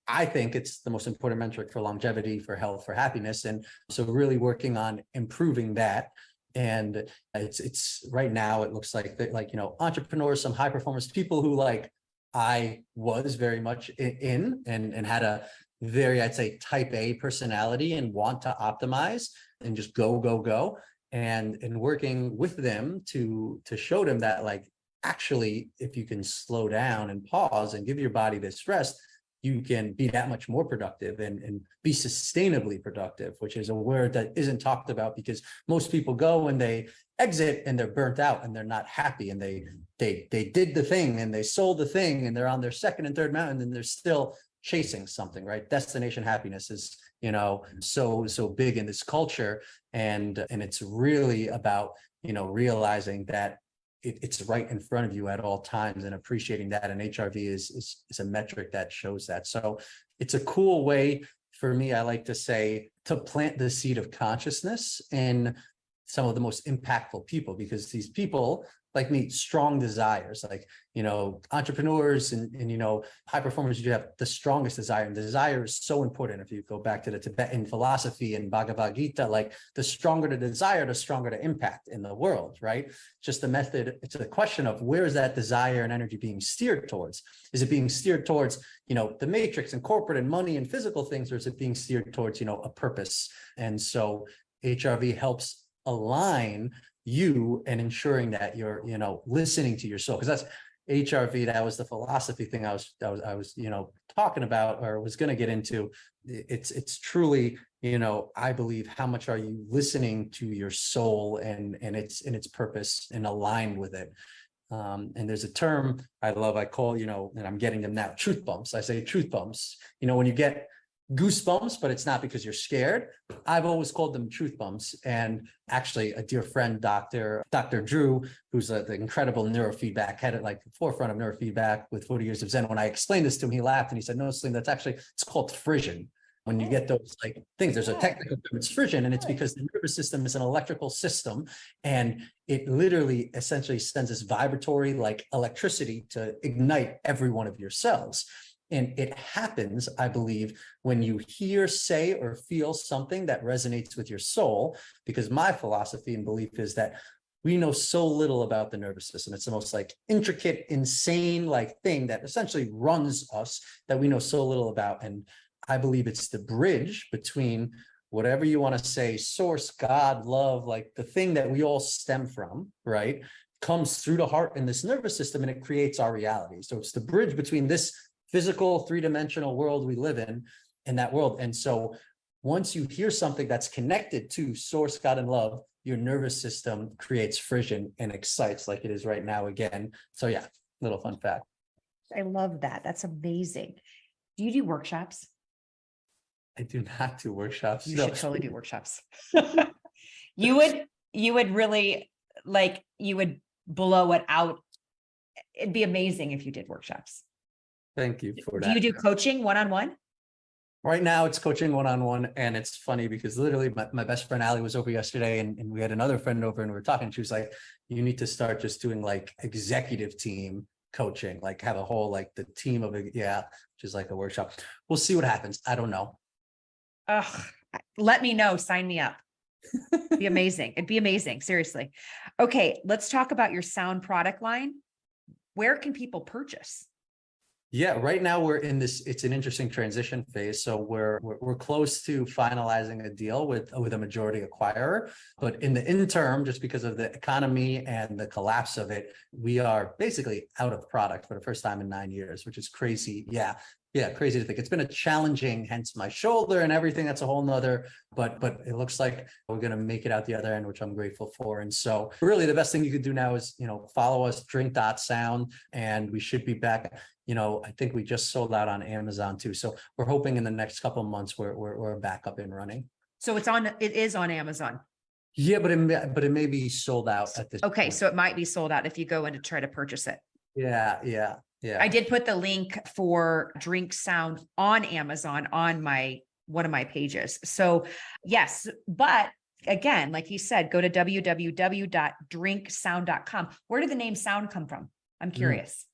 I think it's the most important metric for longevity, for health, for happiness. And so really working on improving that. And it's right now, it looks like that, entrepreneurs, some high performance people who I was very much in and had a very, I'd say, type A personality and want to optimize and just go. And working with them to show them that actually, if you can slow down and pause and give your body this rest, you can be that much more productive and be sustainably productive, which is a word that isn't talked about because most people go and they exit and they're burnt out and they're not happy, and they did the thing and they sold the thing and they're on their second and third mountain and they're still chasing something, right? Destination happiness is, so big in this culture. And it's really about, realizing that it's right in front of you at all times and appreciating that. And HRV is a metric that shows that. So it's a cool way for me, I like to say, to plant the seed of consciousness in some of the most impactful people, because these people like me, strong desires, entrepreneurs and high performers, you have the strongest desire, and desire is so important. If you go back to the Tibetan philosophy and Bhagavad Gita, the stronger the desire, the stronger the impact in the world, right? Just the method, it's a question of where is that desire and energy being steered towards? Is it being steered towards, the matrix and corporate and money and physical things, or is it being steered towards, a purpose? And so HRV helps align you and ensuring that you're, listening to your soul, because that's HRV. That was the philosophy thing I was talking about, or was going to get into. It's truly, I believe, how much are you listening to your soul and its purpose and aligned with it. And there's a term I love, I call, and I'm getting them now, truth bumps. I say truth bumps, when you get goosebumps, but it's not because you're scared. I've always called them truth bumps. And actually a dear friend, Dr. Drew, who's the incredible neurofeedback, had it the forefront of neurofeedback with 40 years of Zen. When I explained this to him, he laughed and he said, no, Salim, it's called frisson. When you get those things, there's a technical term, it's frisson, and it's because the nervous system is an electrical system, and it literally essentially sends this vibratory electricity to ignite every one of your cells. And it happens, I believe, when you hear, say, or feel something that resonates with your soul, because my philosophy and belief is that we know so little about the nervous system. It's the most intricate, insane thing that essentially runs us, that we know so little about. And I believe it's the bridge between whatever you want to say, source, God, love, the thing that we all stem from, right, comes through the heart and this nervous system, and it creates our reality. So it's the bridge between this physical three-dimensional world we live in that world. And so once you hear something that's connected to source, God, and love, your nervous system creates frisson and excites like it is right now again. So yeah, little fun fact. I love that. That's amazing. Do you do workshops? I do not do workshops. You should totally do workshops. You would really you would blow it out. It'd be amazing if you did workshops. Thank you for that. Do you do coaching one-on-one? Right now it's coaching one-on-one. And it's funny because literally my best friend, Ali, was over yesterday, and we had another friend over and we were talking. She was like, you need to start just doing executive team coaching, have a whole, the team of it. Yeah. Which is a workshop. We'll see what happens. I don't know. Let me know. Sign me up. It'd be amazing. It'd be amazing. Seriously. Okay. Let's talk about your sound product line. Where can people purchase? Yeah, right now we're in this, it's an interesting transition phase. So we're close to finalizing a deal with a majority acquirer. But in the interim, just because of the economy and the collapse of it, we are basically out of product for the first time in 9 years, which is crazy. Yeah, crazy to think. It's been a challenging, hence my shoulder and everything. That's a whole nother, but it looks like we're going to make it out the other end, which I'm grateful for. And so really the best thing you could do now is, follow us, drink.sound, and we should be back. I think we just sold out on Amazon too. So we're hoping in the next couple of months we're back up and running. So it is on Amazon. Yeah, but it may be sold out at this Okay. point. So it might be sold out if you go in to try to purchase it. Yeah. I did put the link for Drink Sound on Amazon on one of my pages. So yes, but again, like you said, go to www.drinksound.com. Where did the name sound come from? I'm curious.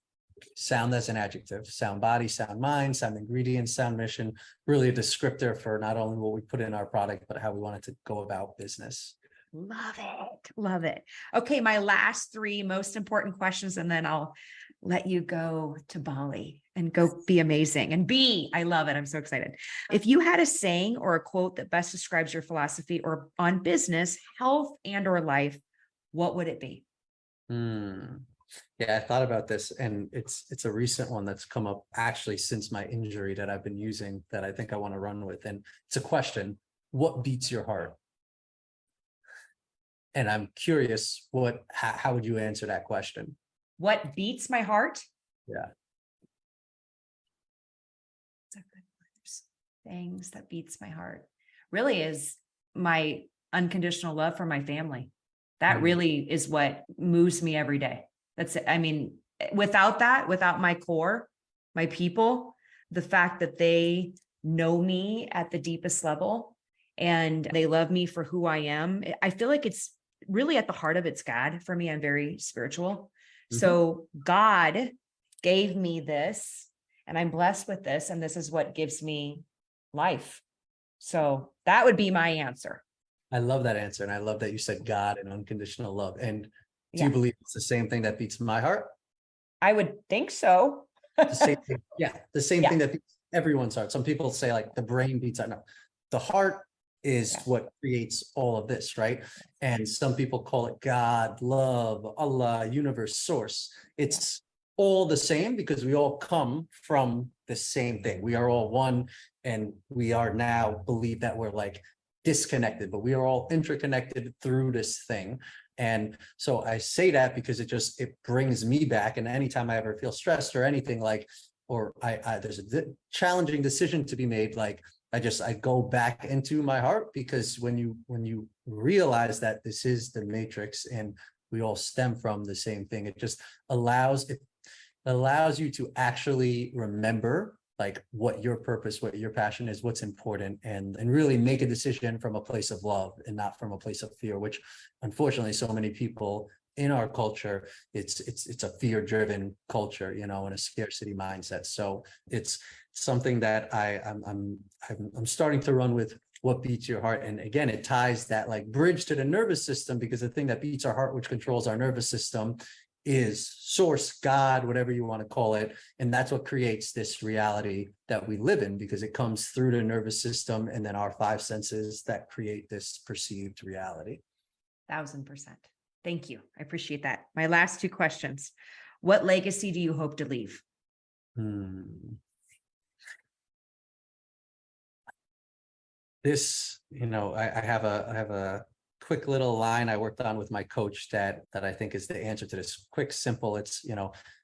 Sound as an adjective, sound body, sound mind, sound ingredients, sound mission, really a descriptor for not only what we put in our product, but how we want it to go about business. Love it. Love it. Okay. My last three most important questions, and then I'll let you go to Bali and go be amazing. And I love it. I'm so excited. If you had a saying or a quote that best describes your philosophy or on business, health, and or life, what would it be? Yeah, I thought about this, and it's a recent one that's come up actually since my injury that I've been using that I think I want to run with. And it's a question: what beats your heart? And I'm curious, how would you answer that question? What beats my heart? Yeah. Things that beats my heart really is my unconditional love for my family. That really is what moves me every day. That's it. I mean, without that, without my core, my people, the fact that they know me at the deepest level and they love me for who I am, I feel like it's really at the heart of it's God. For me, I'm very spiritual. So God gave me this and I'm blessed with this. And this is what gives me life. So that would be my answer. I love that answer. And I love that you said God and unconditional love. And do Yeah. you believe it's the same thing that beats my heart? I would think so. The same thing. Yeah. The same Yeah. thing that beats everyone's heart. Some people say like the brain beats our, no, the heart is what creates all of this, right? And some people call it God, love, Allah, universe, source. It's all the same because we all come from the same thing. We are all one, and we are now believe that we're like disconnected, but we are all interconnected through this thing. And so I say that because it brings me back. And anytime I ever feel stressed or anything like, or there's a challenging decision to be made, like I go back into my heart, because when you realize that this is the matrix and we all stem from the same thing, it just allows you to actually remember like what your purpose, what your passion is, what's important, and really make a decision from a place of love and not from a place of fear, which unfortunately so many people in our culture, it's a fear-driven culture, and a scarcity mindset. So it's something that I'm starting to run with. What beats your heart? And again, it ties that like bridge to the nervous system, because the thing that beats our heart, which controls our nervous system, is source, God, whatever you want to call it. And that's what creates this reality that we live in, because it comes through the nervous system and then our five senses that create this perceived reality. 1000%. Thank you. I appreciate that. My last two questions. What legacy do you hope to leave? This, I have a quick little line I worked on with my coach that I think is the answer to this. Quick, simple. It's,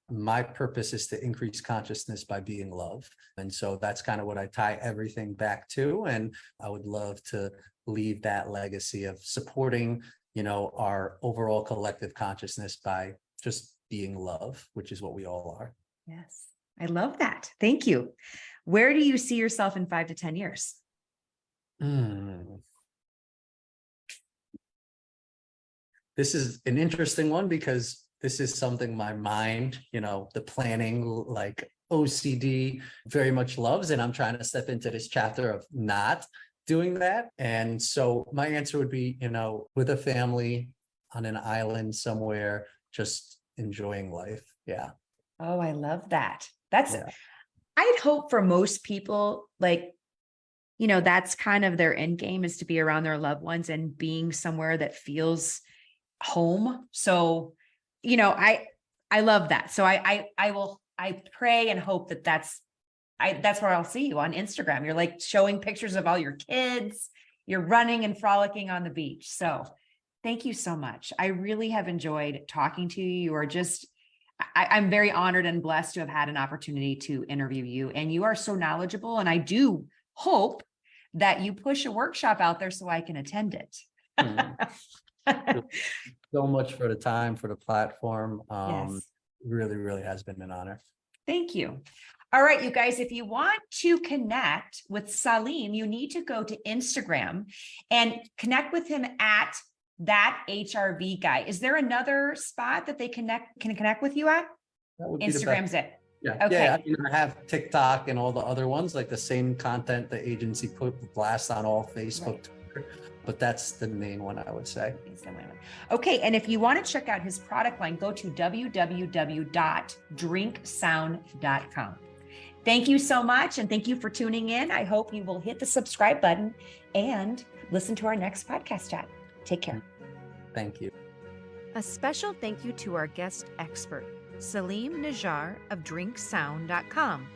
my purpose is to increase consciousness by being love. And so that's kind of what I tie everything back to. And I would love to leave that legacy of supporting, our overall collective consciousness by just being love, which is what we all are. Yes. I love that. Thank you. Where do you see yourself in 5 to 10 years? This is an interesting one, because this is something my mind, the planning, like OCD, very much loves. And I'm trying to step into this chapter of not doing that. And so my answer would be, with a family on an island somewhere, just enjoying life. Yeah. Oh, I love that. I'd hope for most people, like, that's kind of their end game, is to be around their loved ones and being somewhere that feels home. So, I love that. So I pray and hope that's where I'll see you on Instagram. You're like showing pictures of all your kids, you're running and frolicking on the beach. So thank you so much. I really have enjoyed talking to you. You are just, I'm very honored and blessed to have had an opportunity to interview you. And you are so knowledgeable. And I do hope that you push a workshop out there so I can attend it. So much for the time, for the platform. Yes. Really, really has been an honor. Thank you. All right, you guys, if you want to connect with Salim, you need to go to Instagram and connect with him at that HRV guy. Is there another spot that they can connect with you at? That would be the best. Instagram's it. Yeah. Okay. Yeah. I have TikTok and all the other ones, like the same content the agency blast on all Facebook, Twitter, but that's the main one, I would say. Okay. And if you want to check out his product line, go to www.drinksound.com. Thank you so much. And thank you for tuning in. I hope you will hit the subscribe button and listen to our next podcast chat. Take care. Thank you. A special thank you to our guest expert, Salim Najjar of drinksound.com.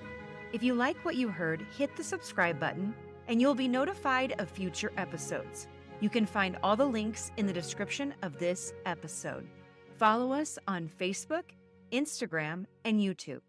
If you like what you heard, hit the subscribe button and you'll be notified of future episodes. You can find all the links in the description of this episode. Follow us on Facebook, Instagram, and YouTube.